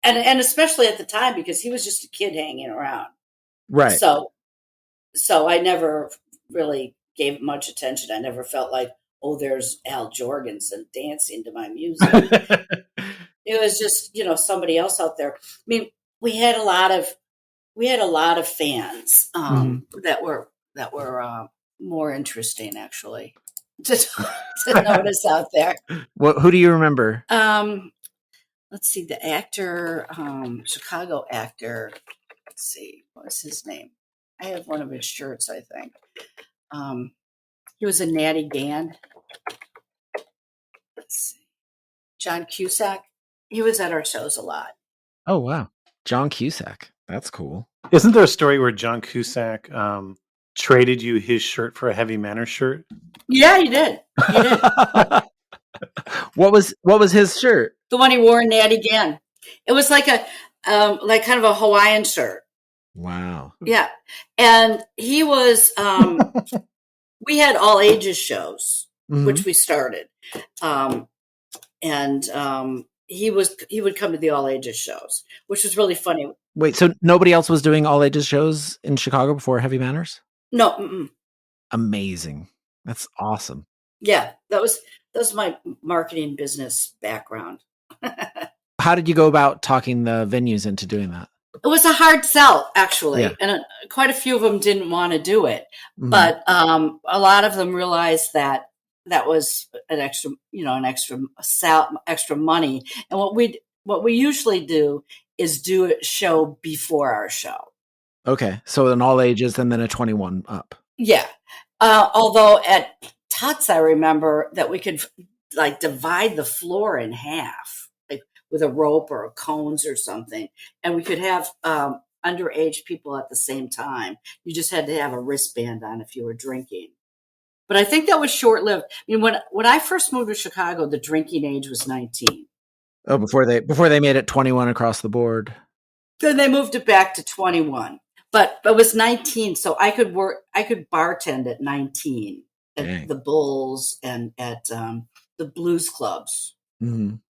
[SPEAKER 3] And especially at the time, because he was just a kid hanging around.
[SPEAKER 1] Right.
[SPEAKER 3] So I never really gave much attention. I never felt like, oh, there's Al Jourgensen dancing to my music. It was just, somebody else out there. I mean, we had a lot of fans that were more interesting, actually, to notice out there.
[SPEAKER 1] Who do you remember?
[SPEAKER 3] Let's see, the actor, Chicago actor. Let's see, what's his name? I have one of his shirts, I think. He was a Natty Gand. Let's see. John Cusack. He was at our shows a lot.
[SPEAKER 1] Oh, wow. John Cusack. That's cool.
[SPEAKER 2] Isn't there a story where John Cusack traded you his shirt for a Heavy Manners shirt?
[SPEAKER 3] Yeah, he did. He did.
[SPEAKER 1] What was his shirt?
[SPEAKER 3] The one he wore in Natty Gand. It was like a like kind of a Hawaiian shirt.
[SPEAKER 1] Wow.
[SPEAKER 3] Yeah. And he was we had all ages shows, which we started. He would come to the all ages shows, which was really funny.
[SPEAKER 1] Wait, so nobody else was doing all ages shows in Chicago before Heavy Manners?
[SPEAKER 3] No. Mm-mm.
[SPEAKER 1] Amazing. That's awesome.
[SPEAKER 3] Yeah, that was my marketing business background.
[SPEAKER 1] How did you go about talking the venues into doing that?
[SPEAKER 3] It was a hard sell, actually,
[SPEAKER 1] Yeah.
[SPEAKER 3] and quite a few of them didn't want to do it. But a lot of them realized that was an extra, extra money. And what we usually do is do a show before our show.
[SPEAKER 1] Okay, so an all ages and then a 21 up.
[SPEAKER 3] Yeah. Although at Tuts, I remember that we could like divide the floor in half, like with a rope or cones or something, and we could have underage people at the same time. You just had to have a wristband on if you were drinking. But I think that was short-lived. I mean, when I first moved to Chicago, the drinking age was 19.
[SPEAKER 1] Oh, before they made it 21 across the board.
[SPEAKER 3] Then they moved it back to 21. But it was 19, so I could bartend at 19 at the Bulls and at the blues clubs,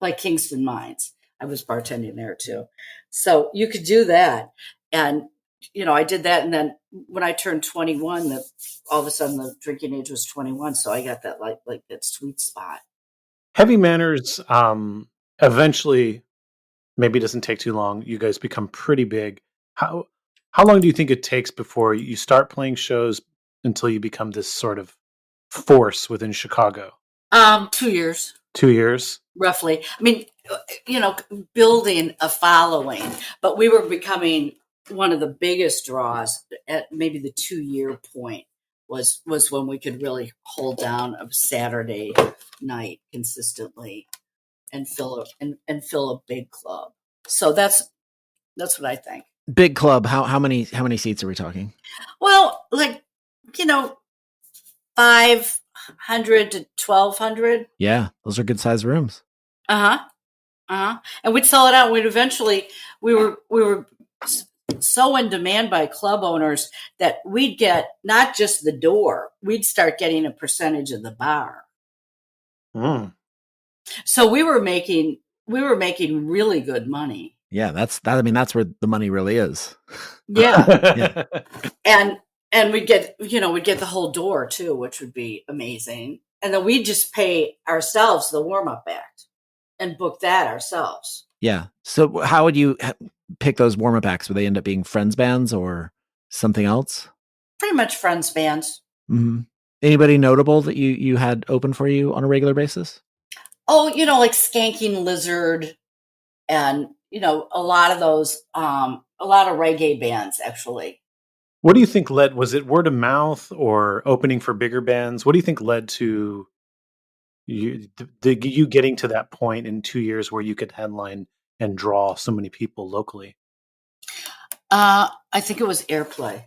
[SPEAKER 3] like Kingston Mines. I was bartending there too. So you could do that. And, I did that. And then when I turned 21, all of a sudden the drinking age was 21. So I got that like that sweet spot.
[SPEAKER 2] Heavy Manners eventually, maybe it doesn't take too long, you guys become pretty big. How long do you think it takes before you start playing shows until you become this sort of force within Chicago?
[SPEAKER 3] 2 years.
[SPEAKER 2] 2 years?
[SPEAKER 3] Roughly. I mean, building a following, but we were becoming one of the biggest draws at maybe the 2-year point was when we could really hold down a Saturday night consistently and fill a big club. So that's what I think.
[SPEAKER 1] Big club. How many seats are we talking?
[SPEAKER 3] Well, 500 to 1,200.
[SPEAKER 1] Yeah, those are good sized rooms.
[SPEAKER 3] And we'd sell it out. We were so in demand by club owners that we'd get not just the door, we'd start getting a percentage of the bar. So we were making really good money.
[SPEAKER 1] Yeah, that's where the money really is.
[SPEAKER 3] Yeah. And we'd get the whole door too, which would be amazing. And then we'd just pay ourselves the warm-up act and book that ourselves.
[SPEAKER 1] Yeah. So how would you pick those warm-up acts? Would they end up being friends bands or something else?
[SPEAKER 3] Pretty much friends bands.
[SPEAKER 1] Mm-hmm. Anybody notable that you had open for you on a regular basis?
[SPEAKER 3] Oh, like Skanking Lizard and, a lot of those, a lot of reggae bands, actually.
[SPEAKER 2] What do you think was it word of mouth or opening for bigger bands? What do you think led to you getting to that point in 2 years where you could headline and draw so many people locally?
[SPEAKER 3] I think it was airplay.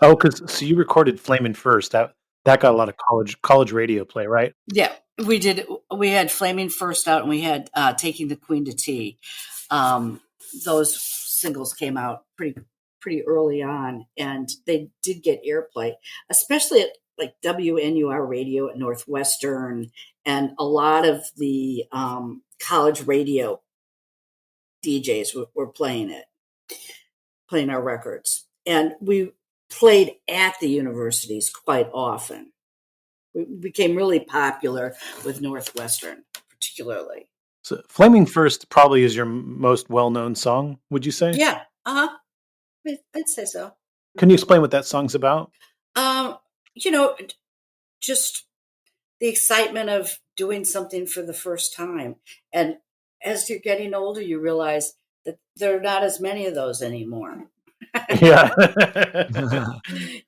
[SPEAKER 2] Oh, so you recorded Flamin' First. That got a lot of college radio play, right?
[SPEAKER 3] Yeah, we did. We had Flaming First out, and we had Taking the Queen to Tea. Those singles came out pretty early on, and they did get airplay, especially at like WNUR radio at Northwestern, and a lot of the college radio DJs were playing our records, and we played at the universities quite often. We became really popular with Northwestern, particularly.
[SPEAKER 2] So Flaming First probably is your most well-known song, would you say?
[SPEAKER 3] Yeah, I'd say so.
[SPEAKER 2] Can you explain what that song's about?
[SPEAKER 3] Just the excitement of doing something for the first time. And as you're getting older, you realize that there are not as many of those anymore.
[SPEAKER 2] Yeah.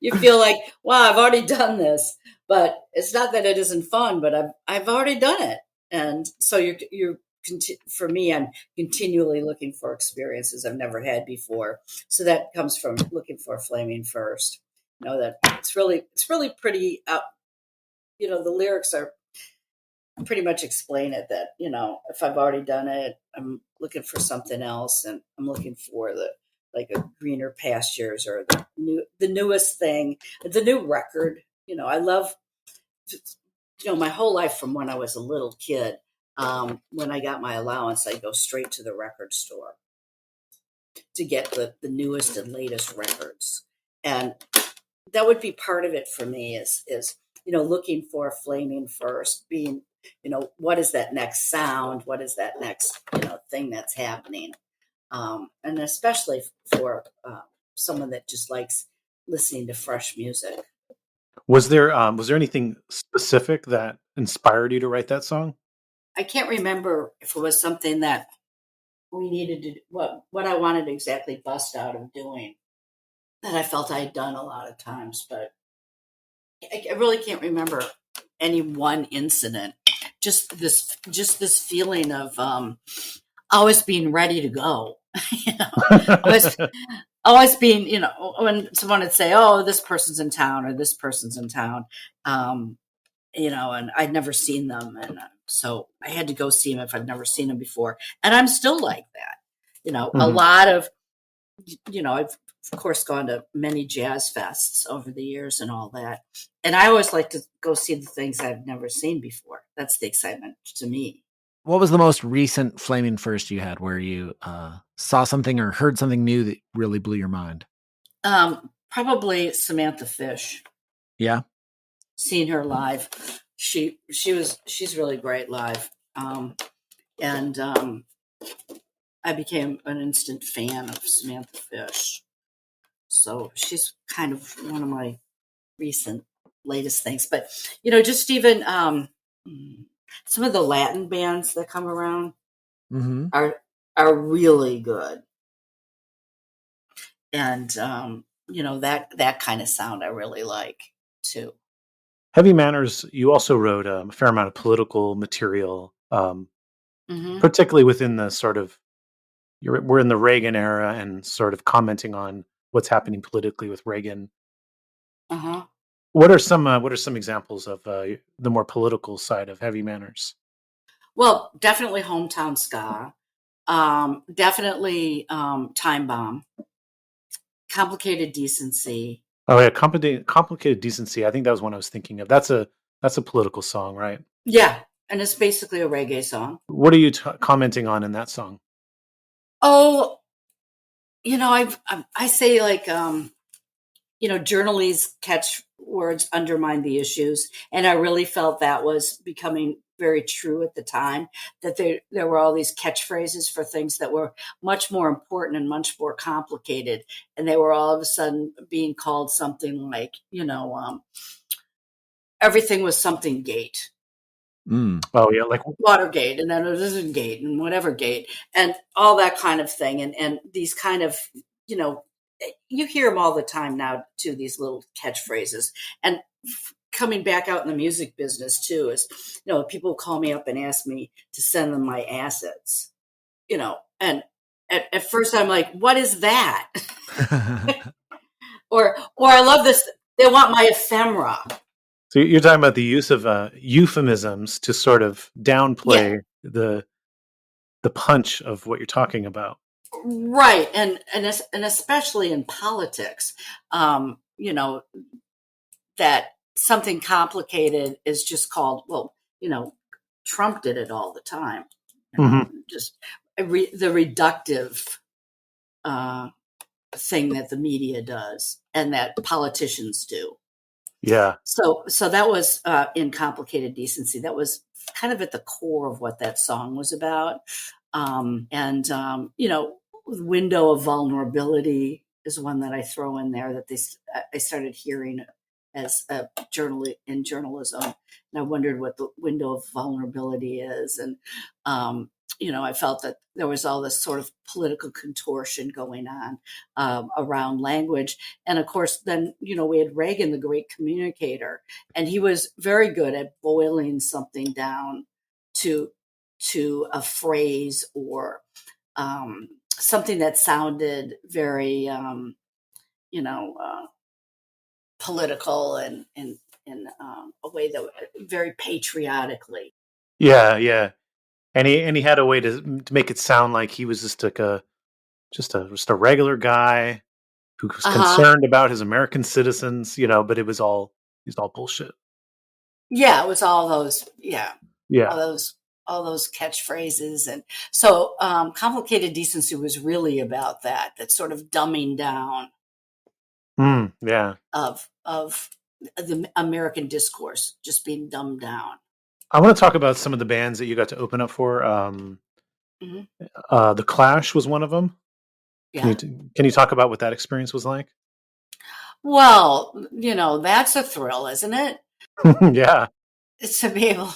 [SPEAKER 3] You feel like, wow, I've already done this, but it's not that it isn't fun, but I've already done it. And so for me, I'm continually looking for experiences I've never had before. So that comes from looking for Flaming First. That it's really pretty. The lyrics are pretty much explain it that, if I've already done it, I'm looking for something else, and I'm looking for a greener pastures or the newest thing, the new record. I love, my whole life from when I was a little kid. When I got my allowance, I'd go straight to the record store to get the newest and latest records. And that would be part of it for me is looking for Flaming First, being, what is that next sound? What is that next, thing that's happening? And especially for someone that just likes listening to fresh music.
[SPEAKER 2] Was there anything specific that inspired you to write that song?
[SPEAKER 3] I can't remember if it was something that we needed to, what I wanted to exactly bust out of doing that I felt I had done a lot of times, but I really can't remember any one incident. Just this feeling of always being ready to go. Always being, when someone would say, "Oh, this person's in town," or "This person's in town," and I'd never seen them, and so I had to go see them if I've never seen them before. And I'm still like that. A lot of, I've of course gone to many jazz fests over the years and all that. And I always like to go see the things I've never seen before. That's the excitement to me.
[SPEAKER 1] What was the most recent Flaming First you had where you saw something or heard something new that really blew your mind?
[SPEAKER 3] Probably Samantha Fish.
[SPEAKER 1] Yeah.
[SPEAKER 3] Seeing her live. She's really great live. And I became an instant fan of Samantha Fish. So she's kind of one of my latest things. But, just even some of the Latin bands that come around are really good. And, that kind of sound I really like too.
[SPEAKER 2] Heavy Manners, you also wrote a fair amount of political material, particularly within the sort of, we're in the Reagan era and sort of commenting on what's happening politically with Reagan. What are some examples of the more political side of Heavy Manners?
[SPEAKER 3] Well, definitely Hometown Ska, definitely Time Bomb, Complicated Decency.
[SPEAKER 2] Oh yeah, Complicated Decency. I think that was one I was thinking of. That's a political song, right?
[SPEAKER 3] Yeah, and it's basically a reggae song.
[SPEAKER 2] What are you commenting on in that song?
[SPEAKER 3] Oh, I say like journalese catchwords undermine the issues, and I really felt that was becoming very true at the time, that there were all these catchphrases for things that were much more important and much more complicated. And they were all of a sudden being called something like, everything was something gate.
[SPEAKER 2] Oh yeah, like
[SPEAKER 3] Watergate, and then it isn't gate, and whatever gate, and all that kind of thing. And these kind of, you hear them all the time now too, these little catchphrases. And coming back out in the music business too is, people call me up and ask me to send them my assets, and at first I'm like, what is that? or I love this, they want my ephemera.
[SPEAKER 2] So you're talking about the use of euphemisms to sort of downplay the punch of what you're talking about.
[SPEAKER 3] Right. And especially in politics, that something complicated is just called, Trump did it all the time. Just the reductive thing that the media does and that politicians do.
[SPEAKER 2] Yeah.
[SPEAKER 3] So that was in Complicated Decency. That was kind of at the core of what that song was about. Window of Vulnerability is one that I throw in there that I started hearing as a in journalism. And I wondered what the window of vulnerability is. And, I felt that there was all this sort of political contortion going on around language. And of course, then, we had Reagan, the great communicator, and he was very good at boiling something down to a phrase or something that sounded very, political and in a way that very patriotically.
[SPEAKER 2] Yeah. And he had a way to make it sound like he was just like just a regular guy who was concerned about his American citizens, but he's all bullshit.
[SPEAKER 3] Yeah, it was all those. Yeah. All those catchphrases. And so Complicated Decency was really about that sort of dumbing down of the American discourse just being dumbed down.
[SPEAKER 2] I want to talk about some of the bands that you got to open up for. The Clash was one of them.
[SPEAKER 3] Yeah.
[SPEAKER 2] Can you talk about what that experience was like?
[SPEAKER 3] Well, that's a thrill, isn't it?
[SPEAKER 2] Yeah.
[SPEAKER 3] To be able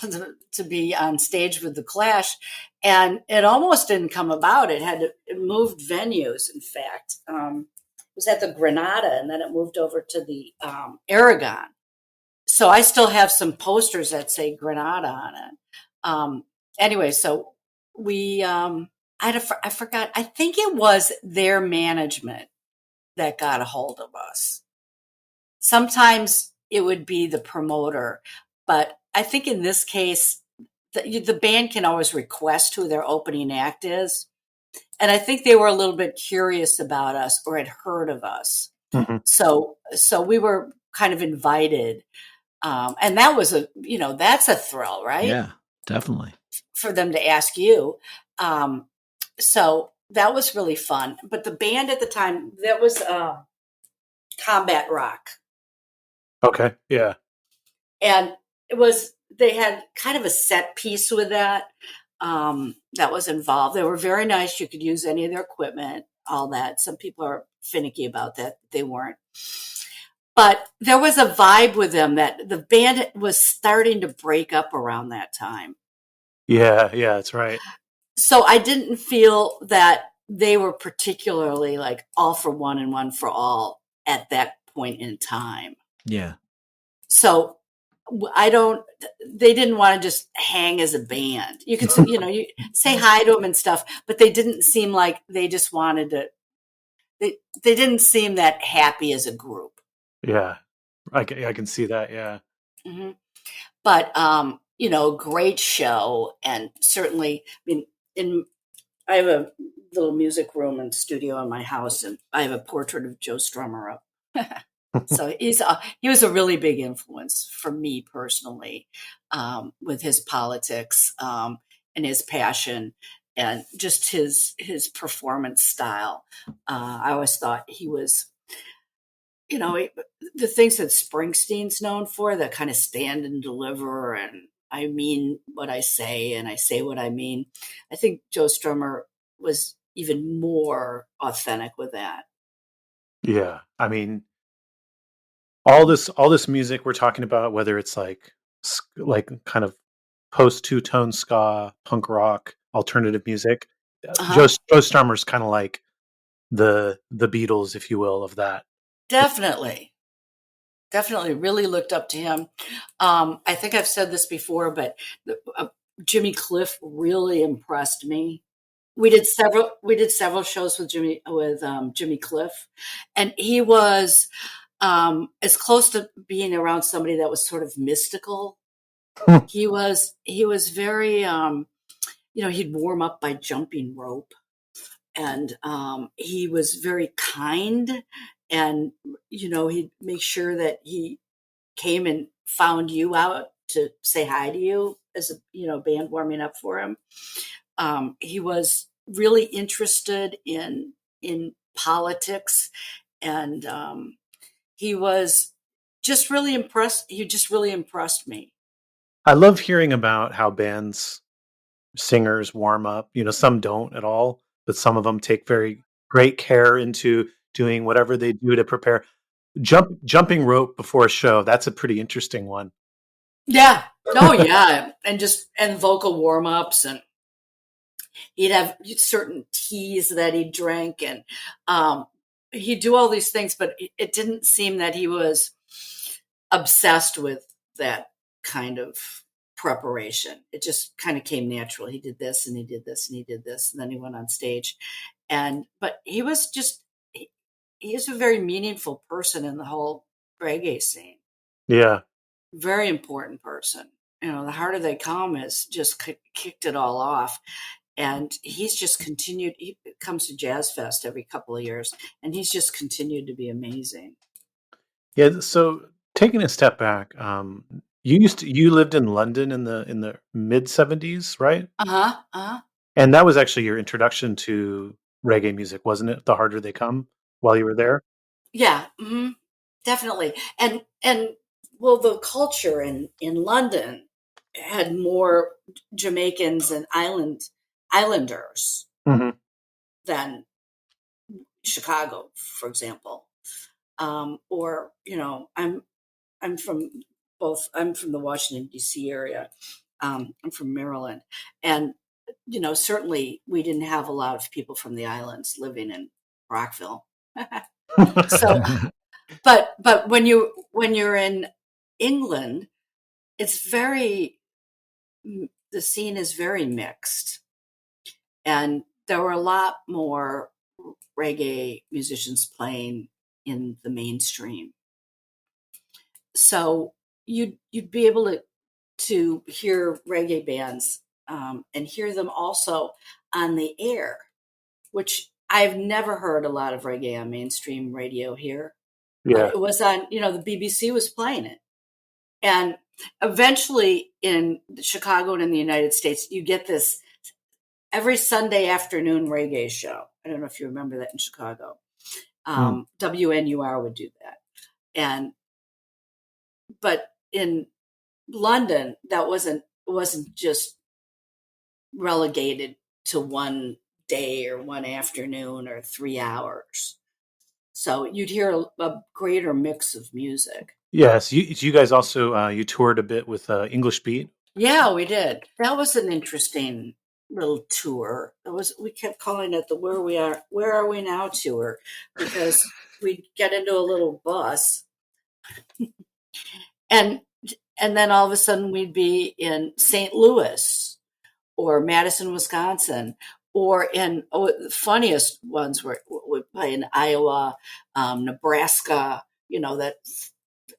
[SPEAKER 3] to be on stage with the Clash, and it almost didn't come about. It moved venues. In fact, it was at the Granada, and then it moved over to the Aragon. So I still have some posters that say Granada on it. Anyway, so we, I forgot. I think it was their management that got a hold of us. Sometimes it would be the promoter, but I think in this case, the band can always request who their opening act is. And I think they were a little bit curious about us or had heard of us.
[SPEAKER 2] Mm-hmm.
[SPEAKER 3] So we were kind of invited. And that was that's a thrill, right?
[SPEAKER 1] Yeah, definitely.
[SPEAKER 3] For them to ask you. So that was really fun. But the band at the time, that was Combat Rock.
[SPEAKER 2] Okay. Yeah.
[SPEAKER 3] And they had kind of a set piece with that was involved. They were very nice. You could use any of their equipment, all that. Some people are finicky about that. They weren't. But there was a vibe with them that the band was starting to break up around that time.
[SPEAKER 2] Yeah, that's right.
[SPEAKER 3] So I didn't feel that they were particularly like all for one and one for all at that point in time.
[SPEAKER 1] Yeah.
[SPEAKER 3] So they didn't want to just hang as a band. You could, you say hi to them and stuff, but they didn't seem like they just wanted to, they didn't seem that happy as a group.
[SPEAKER 2] Yeah. I can see that. Yeah.
[SPEAKER 3] Mm-hmm. But, great show. And certainly, I have a little music room and studio in my house, and I have a portrait of Joe Strummer up. So he was a really big influence for me personally, with his politics and his passion and just his performance style. I always thought he was, the things that Springsteen's known for, that kind of stand and deliver, and I mean what I say and I say what I mean. I think Joe Strummer was even more authentic with that.
[SPEAKER 2] Yeah. I mean, all this music we're talking about, whether it's like kind of post two-tone ska, punk rock, alternative music,
[SPEAKER 3] Uh-huh.
[SPEAKER 2] Joe Strummer's kind of like the Beatles, if you will, of that.
[SPEAKER 3] Definitely. Definitely really looked up to him. I think I've said this before, but Jimmy Cliff really impressed me. We did several shows with Jimmy Cliff, and he was as close to being around somebody that was sort of mystical. He was very he'd warm up by jumping rope, and he was very kind, and he'd make sure that he came and found you out to say hi to you as a band warming up for him. He was really interested in politics, and he was just really impressed. He just really impressed me.
[SPEAKER 2] I love hearing about how bands singers warm up. Some don't at all, but some of them take very great care into doing whatever they do to prepare. Jumping rope before a show, that's a pretty interesting one.
[SPEAKER 3] Yeah. Oh, yeah. And vocal warm ups, and he'd have certain teas that he drank, and he'd do all these things, but it didn't seem that he was obsessed with that kind of preparation. It just kind of came natural. He did this and he did this and he did this, and then he went on stage. But he is a very meaningful person in the whole reggae scene.
[SPEAKER 2] Yeah.
[SPEAKER 3] Very important person. The Harder They Come has just kicked it all off. And he's just continued. He comes to Jazz Fest every couple of years, and he's just continued to be amazing.
[SPEAKER 2] Yeah. So taking a step back, you lived in London in the mid 70s, right?
[SPEAKER 3] Uh-huh. Uh-huh.
[SPEAKER 2] And that was actually your introduction to reggae music, wasn't it? The Harder They Come while you were there?
[SPEAKER 3] Yeah. Hmm. Definitely. And well, the culture in London had more Jamaicans and islanders
[SPEAKER 2] Hmm.
[SPEAKER 3] than Chicago, for example. Or I'm from I'm from the Washington D.C. area. I'm from Maryland, and certainly we didn't have a lot of people from the islands living in Rockville. So, but when you're in England, it's the scene is very mixed, and there were a lot more reggae musicians playing in the mainstream. So you'd be able to hear reggae bands, and hear them also on the air, which I've never heard a lot of reggae on mainstream radio here. But
[SPEAKER 2] Yeah.
[SPEAKER 3] it was on, the BBC was playing it. And eventually in Chicago and in the United States, you get this every Sunday afternoon reggae show. I don't know if you remember that in Chicago.
[SPEAKER 2] Mm.
[SPEAKER 3] WNUR would do that. But in London, that wasn't just relegated to one day or one afternoon or 3 hours. So you'd hear a greater mix of music.
[SPEAKER 2] Yes. You guys also you toured a bit with English Beat.
[SPEAKER 3] Yeah, we did. That was an interesting little tour. We kept calling it the Where Are We Now tour, because we'd get into a little bus, and and then all of a sudden we'd be in St. Louis or Madison, Wisconsin, or the funniest ones were would play in Iowa, Nebraska, that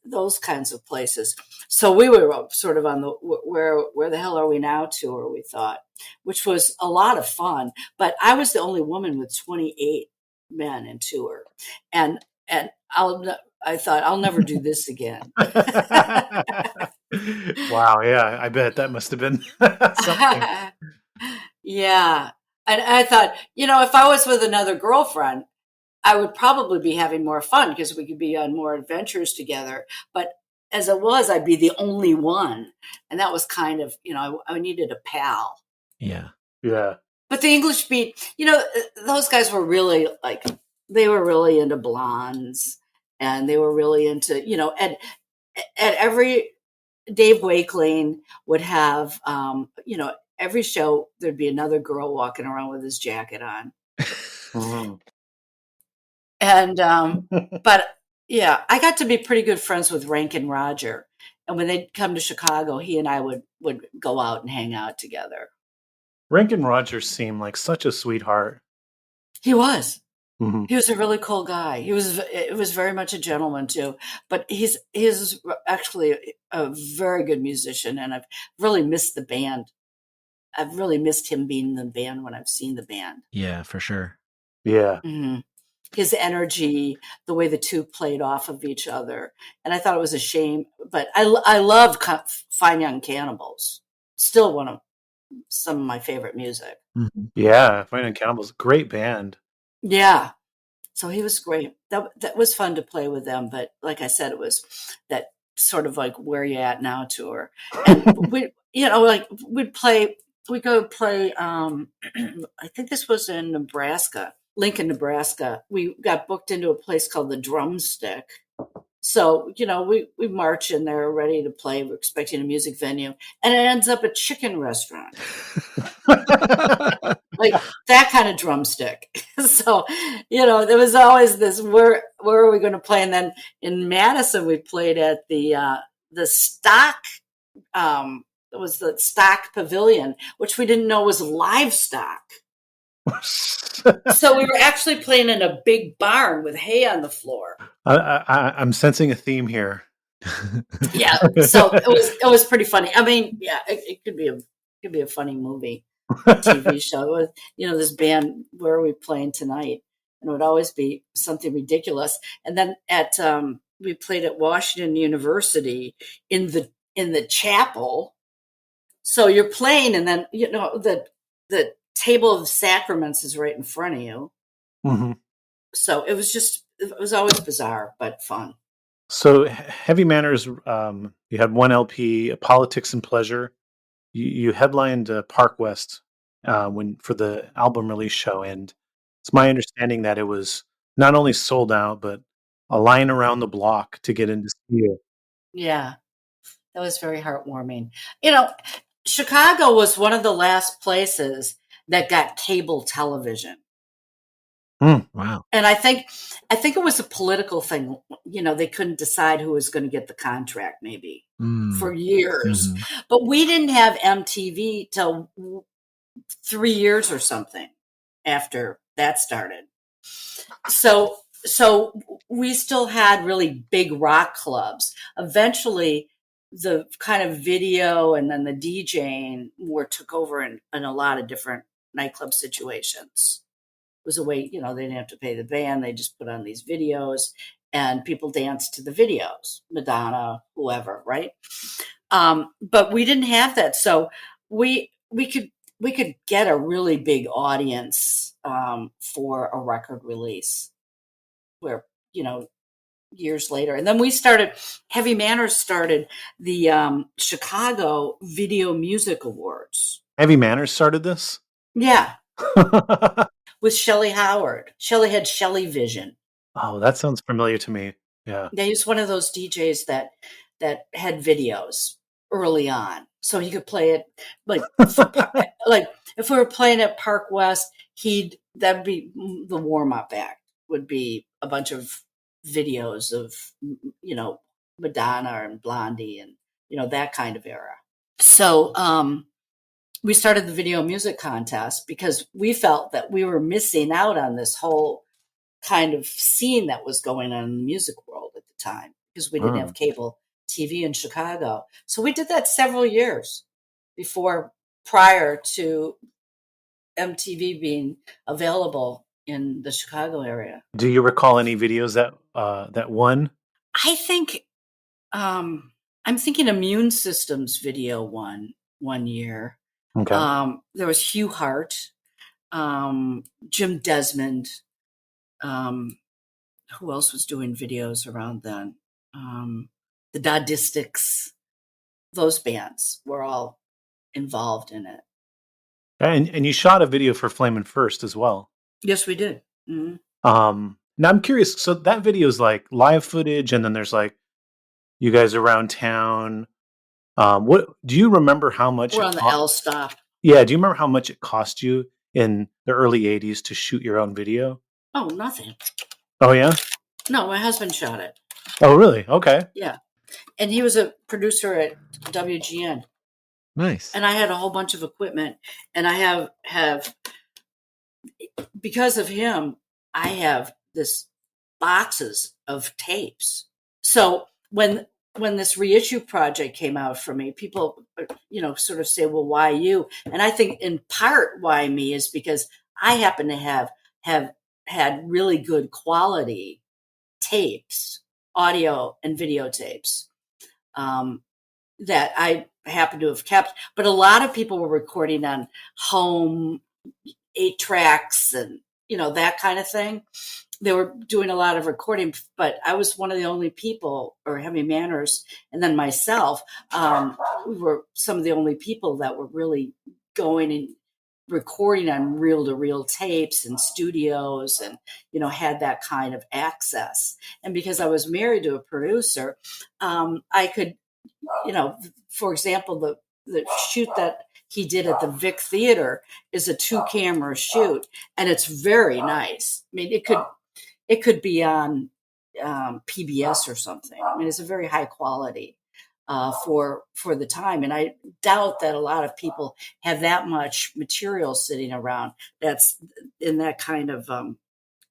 [SPEAKER 3] those kinds of places. So we were sort of on the where the hell are we now tour, we thought, which was a lot of fun. But I was the only woman with 28 men in tour, and I thought I'll never do this again.
[SPEAKER 2] Wow. Yeah. I bet that must have been something.
[SPEAKER 3] Yeah. And I thought, if I was with another girlfriend, I would probably be having more fun because we could be on more adventures together. But as it was, I'd be the only one. And that was kind of, I needed a pal.
[SPEAKER 1] Yeah.
[SPEAKER 2] Yeah.
[SPEAKER 3] But the English Beat, those guys were really they were really into blondes, and they were really into, at every, Dave Wakeling would have, every show there'd be another girl walking around with his jacket on.
[SPEAKER 2] Mhm.
[SPEAKER 3] And, but yeah, I got to be pretty good friends with Rankin Roger. And when they'd come to Chicago, he and I would go out and hang out together.
[SPEAKER 2] Rankin Rogers seemed like such a sweetheart.
[SPEAKER 3] He was.
[SPEAKER 2] Mhm.
[SPEAKER 3] He was a really cool guy. It was very much a gentleman too, but he's actually a very good musician, and I've really missed the band. I've really missed him being in the band when I've seen the band.
[SPEAKER 1] Yeah, for sure.
[SPEAKER 2] Yeah.
[SPEAKER 3] Mm-hmm. His energy, the way the two played off of each other, and I thought it was a shame. But I loved Fine Young Cannibals. Still one of some of my favorite music.
[SPEAKER 1] Mm-hmm.
[SPEAKER 2] Yeah. Fine and Cannibals, great band.
[SPEAKER 3] Yeah. So he was great. That was fun to play with them. But like I said, it was that sort of like Where You At Now tour. And we'd go play, I think this was in Nebraska, Lincoln, Nebraska. We got booked into a place called the Drumstick. So, we march in there ready to play. We're expecting a music venue, and it ends up a chicken restaurant. Like that kind of drumstick. So, there was always this, where are we going to play? And then in Madison, we played at the stock, it was the stock pavilion, which we didn't know was livestock. So we were actually playing in a big barn with hay on the floor.
[SPEAKER 2] I'm sensing a theme here.
[SPEAKER 3] Yeah. So it was pretty funny. I mean, yeah, it could be a funny movie. TV show with, this band, where are we playing tonight? And it would always be something ridiculous. And then we played at Washington University in the chapel. So you're playing, and then the table of sacraments is right in front of you.
[SPEAKER 2] Mm-hmm.
[SPEAKER 3] So it was always bizarre but fun.
[SPEAKER 2] So Heavy Manners, you had one LP, Politics and Pleasure. You headlined Park West for the album release show, and it's my understanding that it was not only sold out, but a line around the block to get in to see you.
[SPEAKER 3] Yeah, that was very heartwarming. Chicago was one of the last places that got cable television.
[SPEAKER 1] Wow.
[SPEAKER 3] And I think it was a political thing. They couldn't decide who was going to get the contract maybe for years.
[SPEAKER 1] Mm-hmm.
[SPEAKER 3] But we didn't have MTV till 3 years or something after that started. So we still had really big rock clubs. Eventually, the kind of video and then the DJing took over in a lot of different nightclub situations. It was a way, they didn't have to pay the band. They just put on these videos and people danced to the videos, Madonna, whoever, right? But we didn't have that. So we could get a really big audience for a record release where, years later. And then Heavy Manners started the Chicago Video Music Awards.
[SPEAKER 2] Heavy Manners started this?
[SPEAKER 3] Yeah. With Shelley Howard. Shelley had Shelley Vision.
[SPEAKER 2] Oh, that sounds familiar to me. Yeah.
[SPEAKER 3] He was one of those DJs that had videos early on. So he could play it like if we were playing at Park West, that'd be the warm-up act, would be a bunch of videos of, Madonna and Blondie and, that kind of era. So we started the video music contest because we felt that we were missing out on this whole kind of scene that was going on in the music world at the time because we didn't have cable TV in Chicago. So we did that several years prior to MTV being available in the Chicago area.
[SPEAKER 2] Do you recall any videos that won?
[SPEAKER 3] I think I'm thinking Immune Systems video won one year.
[SPEAKER 2] Okay.
[SPEAKER 3] There was Hugh Hart, Jim Desmond. Who else was doing videos around then? the Dadistics, those bands were all involved in it.
[SPEAKER 2] And you shot a video for Flamin' First as well.
[SPEAKER 3] Yes, we did. Mm-hmm.
[SPEAKER 2] Now I'm curious. So that video is like live footage, and then there's like you guys around town. What do you remember? How much?
[SPEAKER 3] We're on the L stop.
[SPEAKER 2] Yeah. Do you remember how much it cost you in the early '80s to shoot your own video?
[SPEAKER 3] Oh, nothing.
[SPEAKER 2] Oh yeah.
[SPEAKER 3] No, my husband shot it.
[SPEAKER 2] Oh really? Okay.
[SPEAKER 3] Yeah, and he was a producer at WGN.
[SPEAKER 1] Nice.
[SPEAKER 3] And I had a whole bunch of equipment, and I have because of him, I have this boxes of tapes. So when this reissue project came out for me, people, sort of say, well, why you? And I think in part why me is because I happen to have had really good quality tapes, audio and videotapes, that I happen to have kept. But a lot of people were recording on home 8 tracks and, that kind of thing. They were doing a lot of recording, but I was one of the only people, or Heavy Manners, and then myself, we were some of the only people that were really going and recording on reel-to-reel tapes and studios and, had that kind of access. And because I was married to a producer, I could, for example, the shoot that he did at the Vic Theater is a 2-camera shoot, and it's very nice. I mean, it could be on PBS or something. I mean, it's a very high quality for the time, and I doubt that a lot of people have that much material sitting around that's in that kind of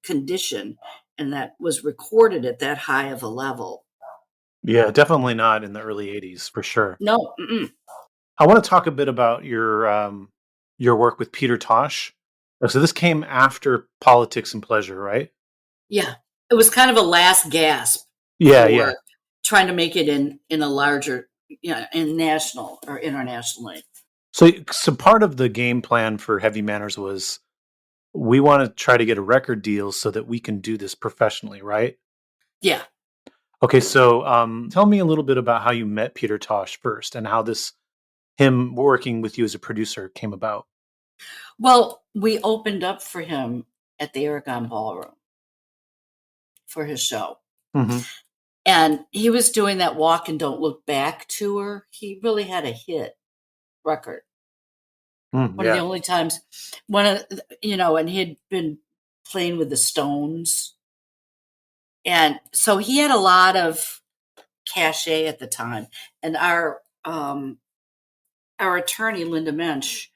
[SPEAKER 3] condition and that was recorded at that high of a level.
[SPEAKER 2] Yeah, definitely not in the early '80s for sure.
[SPEAKER 3] No. Mm-mm.
[SPEAKER 2] I want to talk a bit about your work with Peter Tosh. So this came after Politics and Pleasure, right?
[SPEAKER 3] Yeah, it was kind of a last gasp.
[SPEAKER 2] Yeah.
[SPEAKER 3] Trying to make it in a larger, in national or internationally.
[SPEAKER 2] So part of the game plan for Heavy Manners was we want to try to get a record deal so that we can do this professionally, right?
[SPEAKER 3] Yeah.
[SPEAKER 2] Okay, so tell me a little bit about how you met Peter Tosh first and how him working with you as a producer came about.
[SPEAKER 3] Well, we opened up for him at the Aragon Ballroom for his show.
[SPEAKER 2] Mm-hmm.
[SPEAKER 3] And he was doing that Walk and Don't Look Back tour. He really had a hit record. One of the only times, and he had been playing with the Stones. And so he had a lot of cachet at the time. And our attorney, Linda Mensch,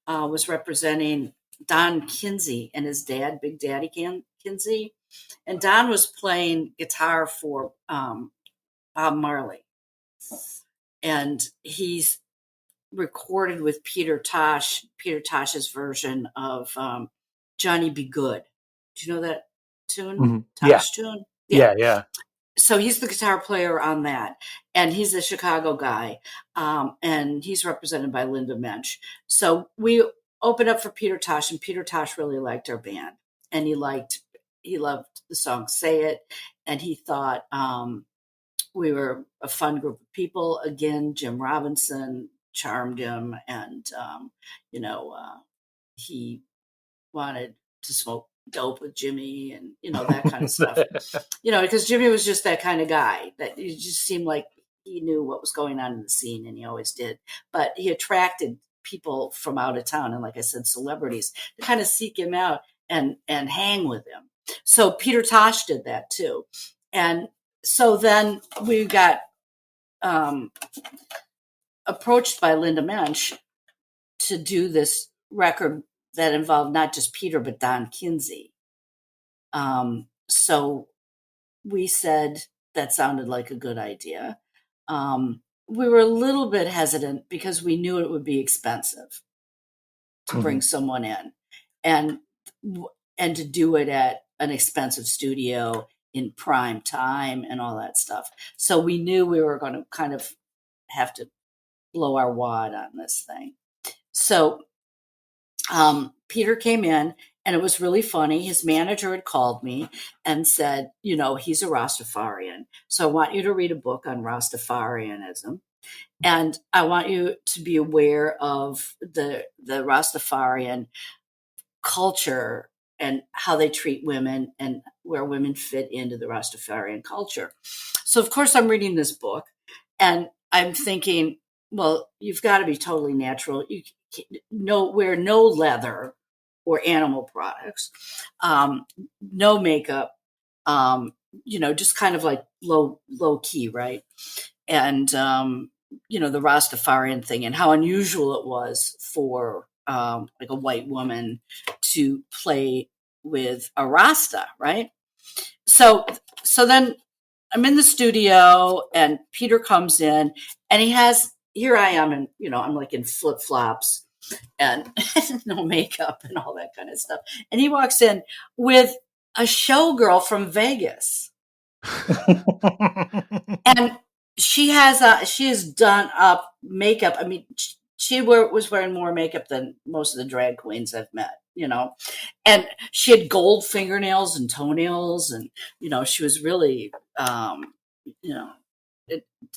[SPEAKER 3] was representing Don Kinsey and his dad, Big Daddy Kinsey. And Don was playing guitar for Bob Marley. And he's recorded with Peter Tosh's version of Johnny Be Good. Do you know that tune?
[SPEAKER 2] Mm-hmm.
[SPEAKER 3] Tosh tune?
[SPEAKER 2] Yeah.
[SPEAKER 3] So he's the guitar player on that. And he's a Chicago guy. And he's represented by Linda Mensch. So we opened up for Peter Tosh, and Peter Tosh really liked our band. And he loved the song Say It. And he thought we were a fun group of people. Again, Jim Robinson charmed him. And, he wanted to smoke dope with Jimmy and, that kind of stuff. Because Jimmy was just that kind of guy that it just seemed like he knew what was going on in the scene, and he always did. But he attracted people from out of town, and like I said, celebrities, to kind of seek him out and hang with him. So Peter Tosh did that too. And so then we got approached by Linda Mensch to do this record that involved not just Peter, but Don Kinsey. So we said that sounded like a good idea. We were a little bit hesitant because we knew it would be expensive to bring someone in and to do it at an expensive studio in prime time and all that stuff. So we knew we were going to kind of have to blow our wad on this thing. So Peter came in And it was really funny. His manager had called me and said, he's a Rastafarian. So I want you to read a book on Rastafarianism. And I want you to be aware of the Rastafarian culture and how they treat women and where women fit into the Rastafarian culture. So, of course, I'm reading this book and I'm thinking, well, you've got to be totally natural. You wear no leather or animal products, no makeup, just kind of like low key, right? And, the Rastafarian thing and how unusual it was for like a white woman to play with a Rasta, right? So then I'm in the studio and Peter comes in and here I am and, I'm like in flip flops and no makeup and all that kind of stuff. And he walks in with a showgirl from Vegas. And she has done up makeup. I mean, she was wearing more makeup than most of the drag queens I've met, and she had gold fingernails and toenails. And, she was really,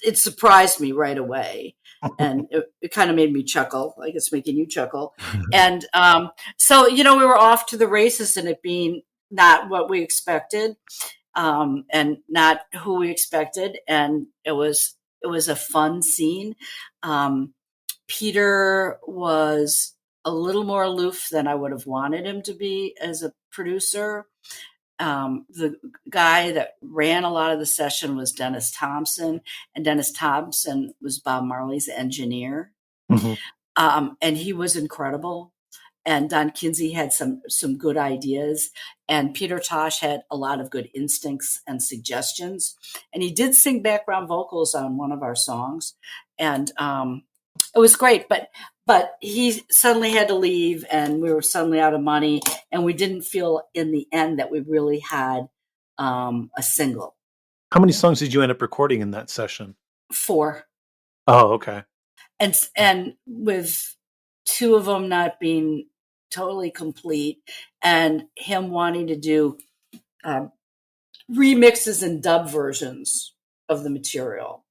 [SPEAKER 3] it surprised me right away. And it kind of made me chuckle, like it's making you chuckle. And so, we were off to the races and it being not what we expected. And not who we expected. And it was a fun scene. Peter was a little more aloof than I would have wanted him to be as a producer. The guy that ran a lot of the session was Dennis Thompson, and Dennis Thompson was Bob Marley's engineer. Mm-hmm. And he was incredible. And Don Kinsey had some good ideas, and Peter Tosh had a lot of good instincts and suggestions. And he did sing background vocals on one of our songs, and it was great. But he suddenly had to leave, and we were suddenly out of money, and we didn't feel in the end that we really had a single.
[SPEAKER 2] How many songs did you end up recording in that session?
[SPEAKER 3] 4.
[SPEAKER 2] Oh, okay.
[SPEAKER 3] And with 2 of them not being totally complete, and him wanting to do remixes and dub versions of the material.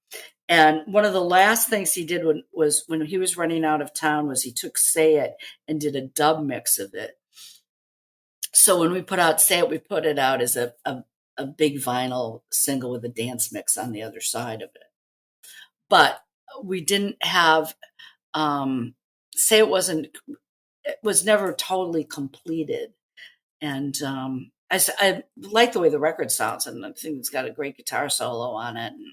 [SPEAKER 3] And one of the last things he did when he was running out of town was he took Say It and did a dub mix of it. So when we put out Say It, we put it out as a big vinyl single with a dance mix on the other side of it. But we didn't have Say It was never totally completed. And I like the way the record sounds, and I think it's got a great guitar solo on it, and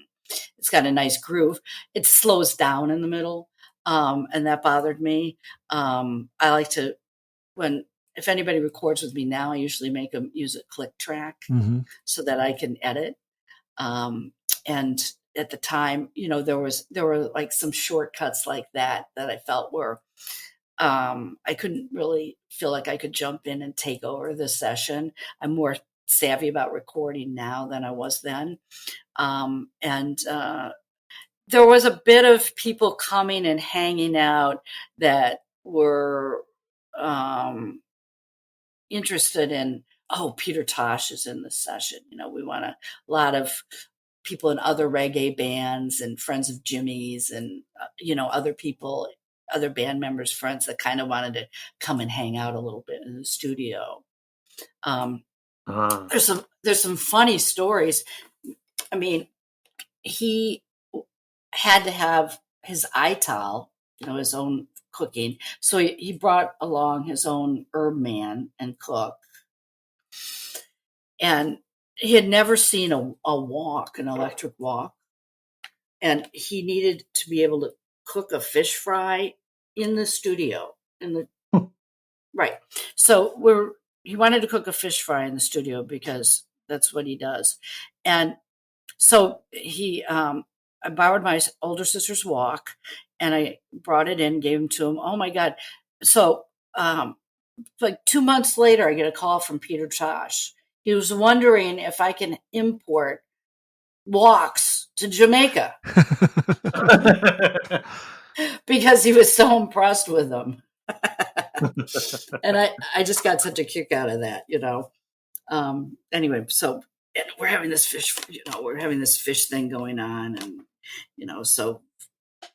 [SPEAKER 3] it's got a nice groove. It slows down in the middle, and that bothered me. I like to, if anybody records with me now, I usually make them use a click track so that I can edit. And at the time, there were like some shortcuts like that I felt were, I couldn't really feel like I could jump in and take over the session. I'm more savvy about recording now than I was then. And there was a bit of people coming and hanging out that were interested in, Peter Tosh is in the session. We want a lot of people in other reggae bands and friends of Jimmy's and, other people, other band members, friends that kind of wanted to come and hang out a little bit in the studio. There's some funny stories. I mean, he had to have his ital, his own cooking. So he brought along his own herb man and cook. And he had never seen an electric wok. And he needed to be able to cook a fish fry in the studio. Right. So he wanted to cook a fish fry in the studio because that's what he does. And so I borrowed my older sister's wok and I brought it in, gave him to him. Oh my God. So, like 2 months later, I get a call from Peter Tosh. He was wondering if I can import woks to Jamaica because he was so impressed with them. And I just got such a kick out of that, Anyway, so and we're having this fish thing going on, and so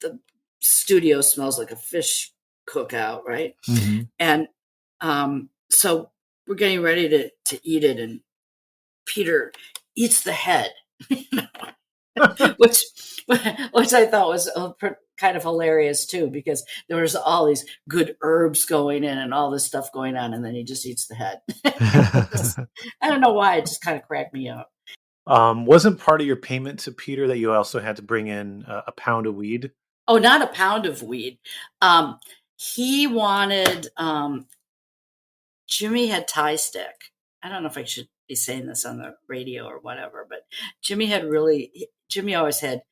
[SPEAKER 3] the studio smells like a fish cookout, right?
[SPEAKER 1] Mm-hmm.
[SPEAKER 3] And so we're getting ready to eat it, and Peter eats the head, which I thought was kind of hilarious too, because there was all these good herbs going in and all this stuff going on, and then he just eats the head. I don't know why, it just kind of cracked me up.
[SPEAKER 2] Wasn't part of your payment to Peter that you also had to bring in a pound of weed?
[SPEAKER 3] Oh, not a pound of weed. He wanted, Jimmy had Thai stick. I don't know if I should be saying this on the radio or whatever, but Jimmy always had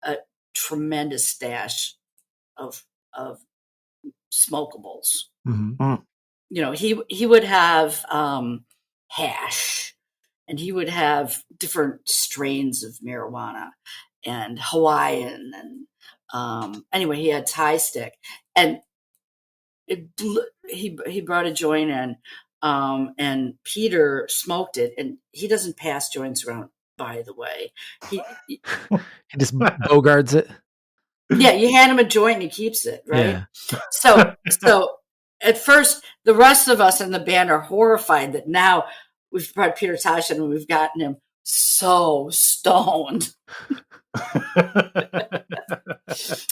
[SPEAKER 3] a tremendous stash of smokables.
[SPEAKER 1] Mm-hmm.
[SPEAKER 3] He would have hash, and he would have different strains of marijuana and Hawaiian, and anyway, he had Thai stick, and he brought a joint in, and Peter smoked it, and he doesn't pass joints around, by the way. He
[SPEAKER 1] just bogarts it.
[SPEAKER 3] Yeah, you hand him a joint and he keeps it, right?
[SPEAKER 1] Yeah.
[SPEAKER 3] So at first, the rest of us in the band are horrified that now we've brought Peter Tosh in and we've gotten him so stoned.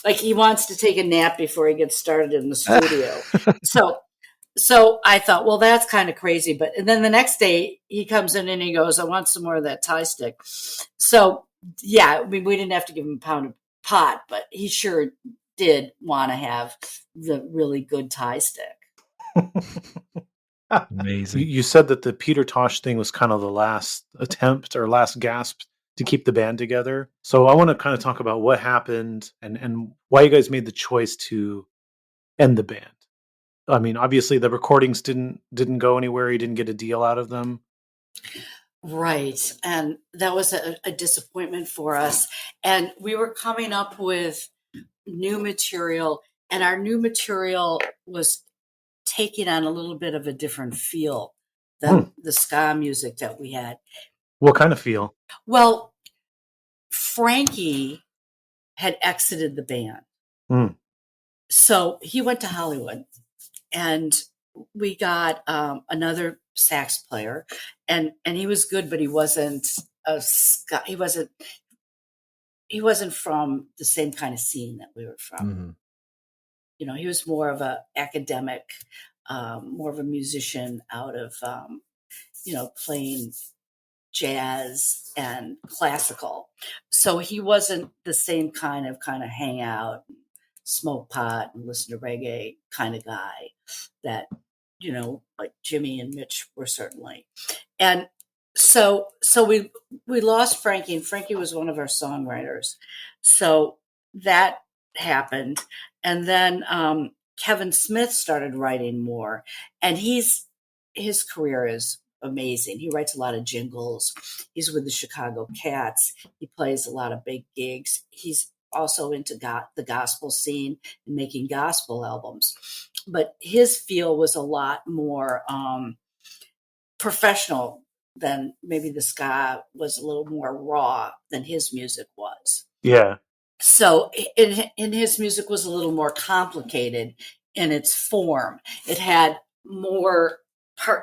[SPEAKER 3] Like he wants to take a nap before he gets started in the studio. So I thought, well, that's kind of crazy. And then the next day he comes in and he goes, I want some more of that Thai stick. So yeah, I mean, we didn't have to give him a pound of pot, but he sure did want to have the really good Thai stick.
[SPEAKER 1] Amazing.
[SPEAKER 2] You said that the Peter Tosh thing was kind of the last attempt or last gasp to keep the band together. So I want to kind of talk about what happened and why you guys made the choice to end the band. I mean, obviously the recordings didn't go anywhere. You didn't get a deal out of them.
[SPEAKER 3] Right. And that was a disappointment for us. And we were coming up with new material, and our new material was taking on a little bit of a different feel than the ska music that we had.
[SPEAKER 2] What kind of feel?
[SPEAKER 3] Well, Frankie had exited the band. So he went to Hollywood, and we got another sax player, and he was good, but he wasn't he wasn't from the same kind of scene that we were from. Mm-hmm. He was more of a academic, more of a musician out of playing jazz and classical. So he wasn't the same kind of hang out, smoke pot and listen to reggae kind of guy that like Jimmy and Mitch were certainly. And so we lost Frankie, and Frankie was one of our songwriters. So that happened. And then Kevin Smith started writing more, and his career is amazing. He writes a lot of jingles. He's with the Chicago Cats. He plays a lot of big gigs. He's also into the gospel scene and making gospel albums. But his feel was a lot more professional than maybe the ska was, a little more raw than his music was.
[SPEAKER 2] Yeah.
[SPEAKER 3] So in his music was a little more complicated in its form. It had more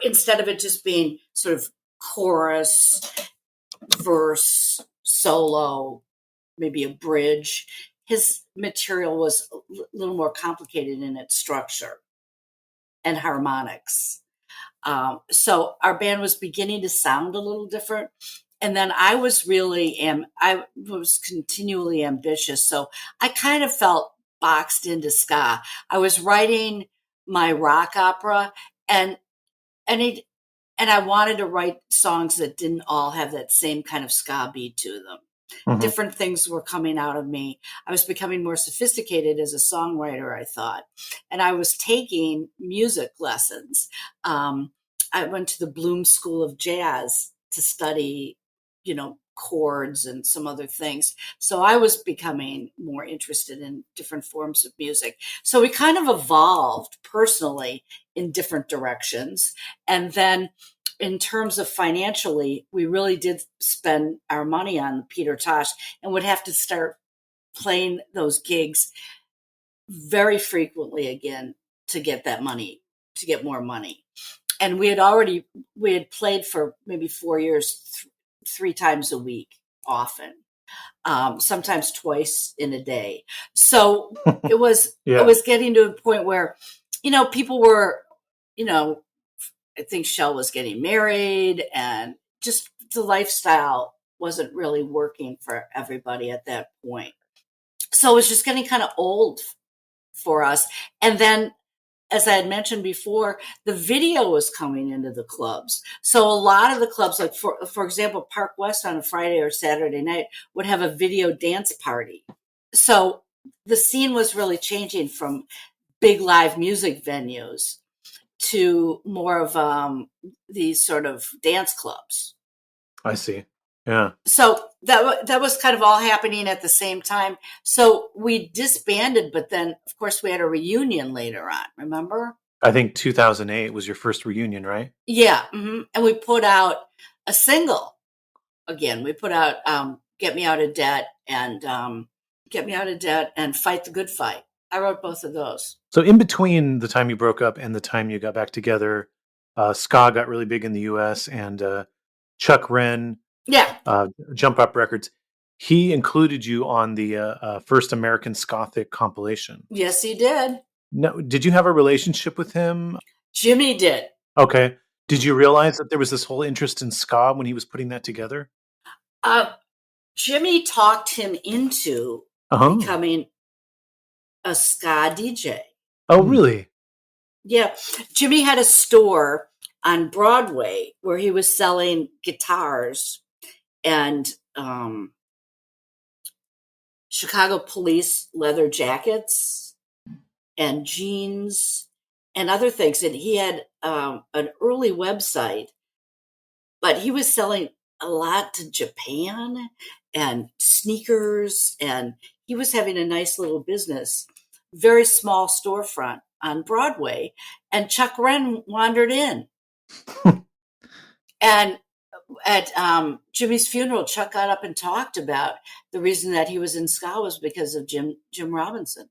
[SPEAKER 3] instead of it just being sort of chorus, verse, solo, maybe a bridge. His material was a little more complicated in its structure and harmonics. So our band was beginning to sound a little different. And then I was continually ambitious. So I kind of felt boxed into ska. I was writing my rock opera, and I wanted to write songs that didn't all have that same kind of ska beat to them. Mm-hmm. Different things were coming out of me. I was becoming more sophisticated as a songwriter, I thought. And I was taking music lessons. I went to the Bloom School of Jazz to study, chords and some other things. So I was becoming more interested in different forms of music. So we kind of evolved personally in different directions. And then in terms of financially, we really did spend our money on Peter Tosh and would have to start playing those gigs very frequently again to get that money, to get more money. And we had played for maybe 4 years, 3 times a week, often, sometimes twice in a day. So it was getting to a point where, people were, I think Shell was getting married, and just the lifestyle wasn't really working for everybody at that point. So it was just getting kind of old for us. And then, as I had mentioned before, the video was coming into the clubs. So a lot of the clubs, like for example, Park West on a Friday or Saturday night would have a video dance party. So the scene was really changing from big live music venues to more of these sort of dance clubs.
[SPEAKER 2] I see. Yeah.
[SPEAKER 3] So that was kind of all happening at the same time. So we disbanded, but then, of course, we had a reunion later on. Remember?
[SPEAKER 2] I think 2008 was your first reunion, right?
[SPEAKER 3] Yeah. Mm-hmm. And we put out a single again. We put out "Get Me Out of Debt" and "Fight the Good Fight." I wrote both of those.
[SPEAKER 2] So in between the time you broke up and the time you got back together, ska got really big in the U.S. and Chuck Wren.
[SPEAKER 3] Yeah.
[SPEAKER 2] Jump Up Records. He included you on the first American Skothic compilation.
[SPEAKER 3] Yes, he did.
[SPEAKER 2] No, did you have a relationship with him?
[SPEAKER 3] Jimmy did.
[SPEAKER 2] Okay. Did you realize that there was this whole interest in ska when he was putting that together?
[SPEAKER 3] Jimmy talked him into becoming a ska DJ.
[SPEAKER 2] Oh, really?
[SPEAKER 3] Yeah. Jimmy had a store on Broadway where he was selling guitars and Chicago police leather jackets and jeans and other things. And he had an early website, but he was selling a lot to Japan and sneakers, and he was having a nice little business, very small storefront on Broadway. And Chuck Wren wandered in. And at Jimmy's funeral, Chuck got up and talked about the reason that he was in ska was because of Jim Robinson.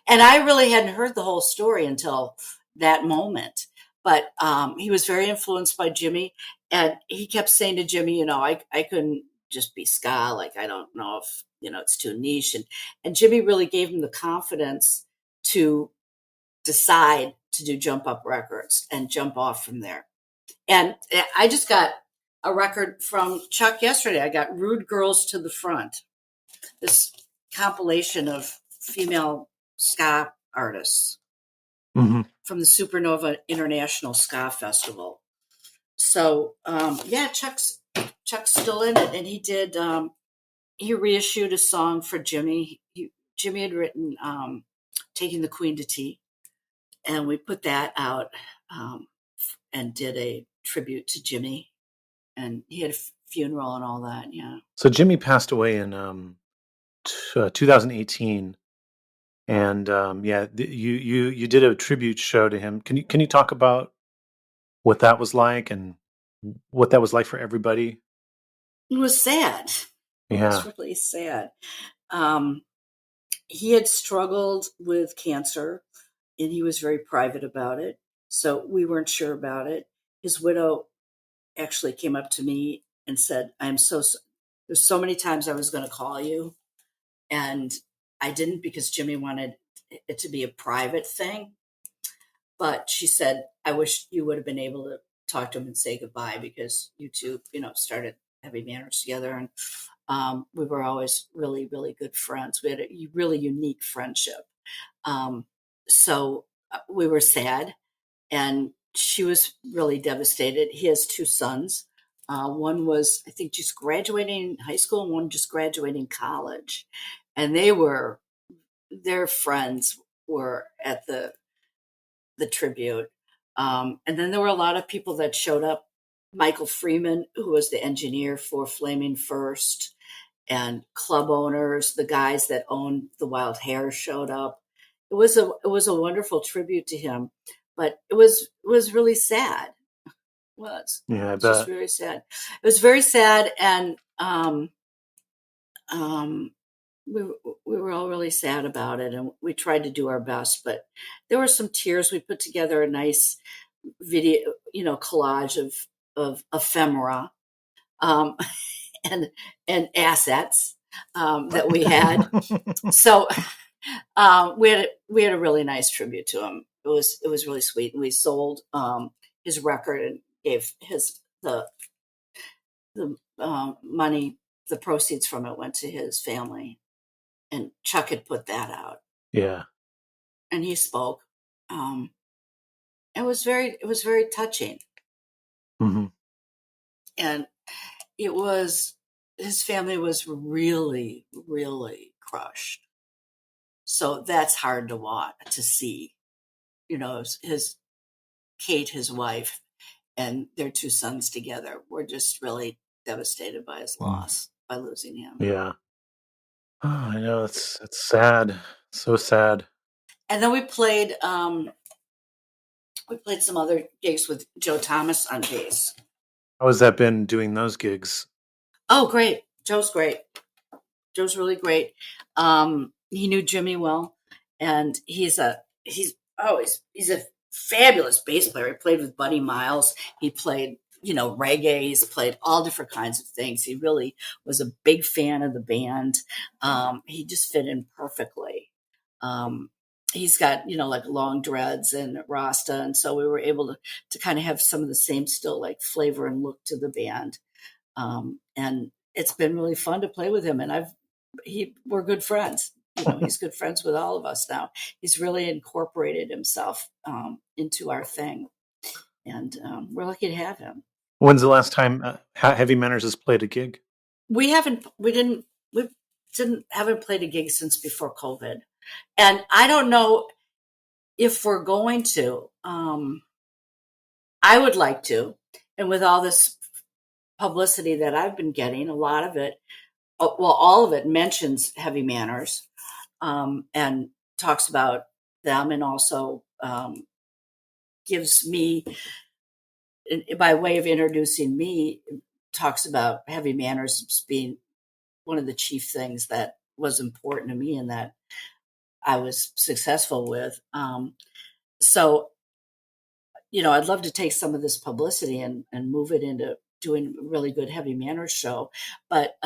[SPEAKER 3] And I really hadn't heard the whole story until that moment. But he was very influenced by Jimmy. And he kept saying to Jimmy, I couldn't just be ska. Like, I don't know if, it's too niche. And Jimmy really gave him the confidence to decide to do Jump Up Records and jump off from there. And I just got a record from Chuck yesterday. I got Rude Girls to the Front, this compilation of female ska artists from the Supernova International Ska Festival. So, Chuck's still in it. And he did, he reissued a song for Jimmy. Jimmy had written Taking the Queen to Tea. And we put that out and did a tribute to Jimmy. And he had a funeral and all that, yeah.
[SPEAKER 2] So Jimmy passed away in 2018, and you did a tribute show to him. Can you talk about what that was like and what that was like for everybody?
[SPEAKER 3] It was sad.
[SPEAKER 2] Yeah,
[SPEAKER 3] it was really sad. He had struggled with cancer, and he was very private about it. So we weren't sure about it. His widow actually came up to me and said, there's so many times I was going to call you, and I didn't because Jimmy wanted it to be a private thing. But she said, I wish you would have been able to talk to him and say goodbye, because you two, started Heavy Manners together. And we were always really, really good friends. We had a really unique friendship. So we were sad, and she was really devastated. He has 2 sons. One was, I think, just graduating high school, and one just graduating college. And their friends were at the tribute. And then there were a lot of people that showed up Michael Freeman, who was the engineer for Flaming First, and club owners, the guys that owned the Wild Hare showed up. It was a wonderful tribute to him, but it was really sad. It was.
[SPEAKER 2] Yeah, I
[SPEAKER 3] It was just
[SPEAKER 2] bet.
[SPEAKER 3] very sad. It was very sad, and we were all really sad about it, and we tried to do our best, but there were some tears. We put together a nice video, collage of ephemera, um, and assets that we had. So we had a really nice tribute to him. It was really sweet, and we sold his record and gave the money. The proceeds from it went to his family, and Chuck had put that out.
[SPEAKER 2] Yeah.
[SPEAKER 3] And he spoke. It was very touching,
[SPEAKER 2] Mm-hmm.
[SPEAKER 3] and his family was really, really crushed. So that's hard to see. His Kate, his wife, and their two sons together were just really devastated by his loss, by losing him.
[SPEAKER 2] Yeah. Oh, I know. It's sad. So sad.
[SPEAKER 3] And then we played some other gigs with Joe Thomas on bass.
[SPEAKER 2] How has that been doing those gigs?
[SPEAKER 3] Oh, great. Joe's great. Joe's really great. He knew Jimmy well, and he's a fabulous bass player. He played with Buddy Miles. He played, reggae. He's played all different kinds of things. He really was a big fan of the band. He just fit in perfectly. He's got, like long dreads and Rasta. And so we were able to kind of have some of the same still like flavor and look to the band. And it's been really fun to play with him. And we're good friends. He's good friends with all of us now. He's really incorporated himself into our thing. And we're lucky to have him.
[SPEAKER 2] When's the last time Heavy Manners has played a gig?
[SPEAKER 3] We haven't played a gig since before COVID. And I don't know if we're going to. I would like to. And with all this publicity that I've been getting, a lot of it, all of it mentions Heavy Manners and talks about them, and also gives me, by way of introducing me, talks about Heavy Manners being one of the chief things that was important to me and that I was successful with. So, I'd love to take some of this publicity and move it into doing a really good Heavy Manners show. But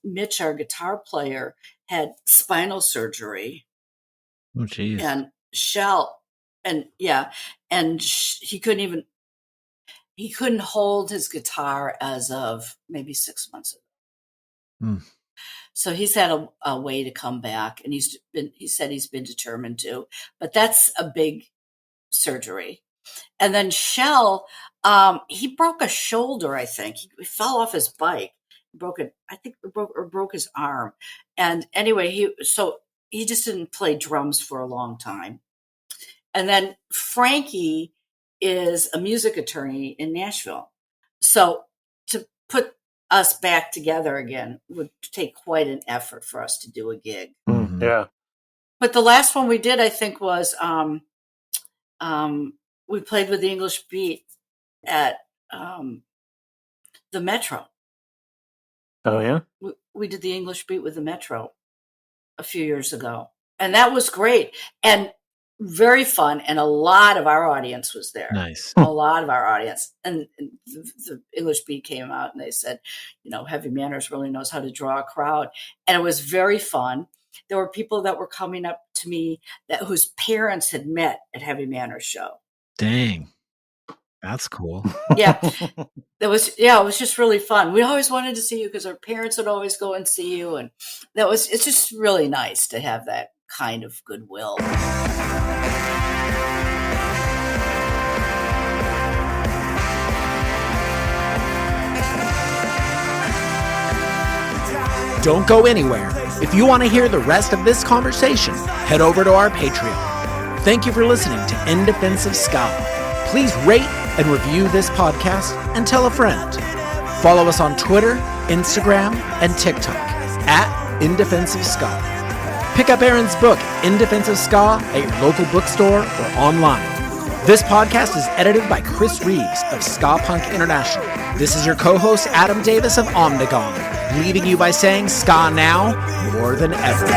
[SPEAKER 3] Mitch, our guitar player, had spinal surgery.
[SPEAKER 1] Oh, geez.
[SPEAKER 3] And he couldn't hold his guitar as of maybe 6 months ago. So he's had a way to come back, and he said he's been determined to, but that's a big surgery. And then Shell, he broke a shoulder, I think. He fell off his bike, broke his arm. And anyway, he just didn't play drums for a long time. And then Frankie is a music attorney in Nashville. So to put us back together again would take quite an effort for us to do a gig.
[SPEAKER 2] Mm-hmm. Yeah.
[SPEAKER 3] But the last one we did, I think, was we played with the English Beat at the Metro.
[SPEAKER 2] Oh, yeah?
[SPEAKER 3] We did the English Beat with the Metro a few years ago. And that was great. And very fun, and a lot of our audience was there.
[SPEAKER 1] Nice.
[SPEAKER 3] A lot of our audience. And the English Beat came out, and they said, Heavy Manners really knows how to draw a crowd. And it was very fun. There were people that were coming up to me whose parents had met at Heavy Manners show.
[SPEAKER 1] Dang. That's cool.
[SPEAKER 3] Yeah. It was just really fun. We always wanted to see you because our parents would always go and see you. And it's just really nice to have that kind of goodwill.
[SPEAKER 1] Don't go anywhere. If you want to hear the rest of this conversation, head over to our Patreon. Thank you for listening to In Defense of Ska. Please rate, and review this podcast and tell a friend. Follow us on Twitter, Instagram, and TikTok at Indefensive Ska. Pick up Aaron's book, Indefensive Ska, at your local bookstore or online. This podcast is edited by Chris Reeves of Ska Punk International. This is your co-host, Adam Davis of Omnigong, leaving you by saying ska now more than ever.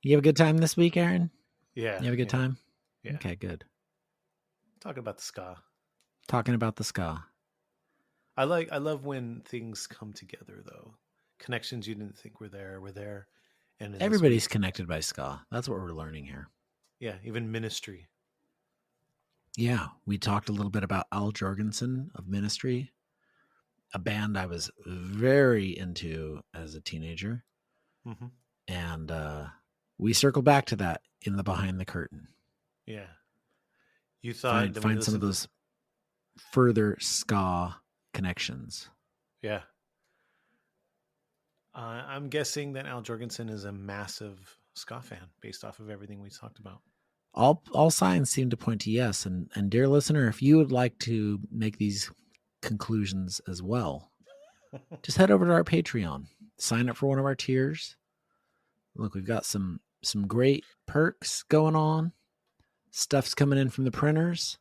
[SPEAKER 1] You have a good time this week, Aaron?
[SPEAKER 2] Yeah.
[SPEAKER 1] You have a good time?
[SPEAKER 2] Yeah.
[SPEAKER 1] Okay, good.
[SPEAKER 2] Talking about the ska.
[SPEAKER 1] Talking about the ska.
[SPEAKER 2] I love when things come together, though. Connections you didn't think were there. And
[SPEAKER 1] Everybody's connected by ska. That's what we're learning here.
[SPEAKER 2] Yeah, even Ministry.
[SPEAKER 1] Yeah, we talked a little bit about Al Jourgensen of Ministry, a band I was very into as a teenager.
[SPEAKER 2] Mm-hmm.
[SPEAKER 1] And we circle back to that in the Behind the Curtain.
[SPEAKER 2] Yeah. You thought...
[SPEAKER 1] Find some of those further ska connections.
[SPEAKER 2] Yeah. I'm guessing that Al Jourgensen is a massive ska fan based off of everything we talked about.
[SPEAKER 1] All signs seem to point to yes. And dear listener, if you would like to make these conclusions as well, just head over to our Patreon. Sign up for one of our tiers. Look, we've got some great perks going on. Stuff's coming in from the printers.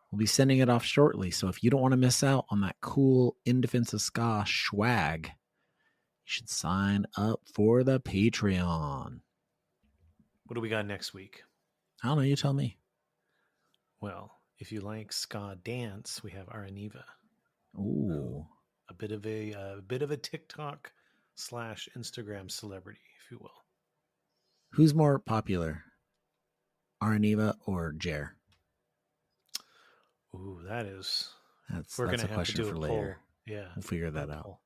[SPEAKER 1] We'll be sending it off shortly. So if you don't want to miss out on that cool Indefensive Ska swag, you should sign up for the Patreon.
[SPEAKER 2] What do we got next week?
[SPEAKER 1] I don't know. You tell me.
[SPEAKER 2] Well, if you like ska dance, we have Araniva.
[SPEAKER 1] Ooh,
[SPEAKER 2] a bit of a TikTok / Instagram celebrity, if you will.
[SPEAKER 1] Who's more popular, Araniva or Jer?
[SPEAKER 2] Ooh, that's
[SPEAKER 1] a question for later.
[SPEAKER 2] Yeah,
[SPEAKER 1] We'll figure that out.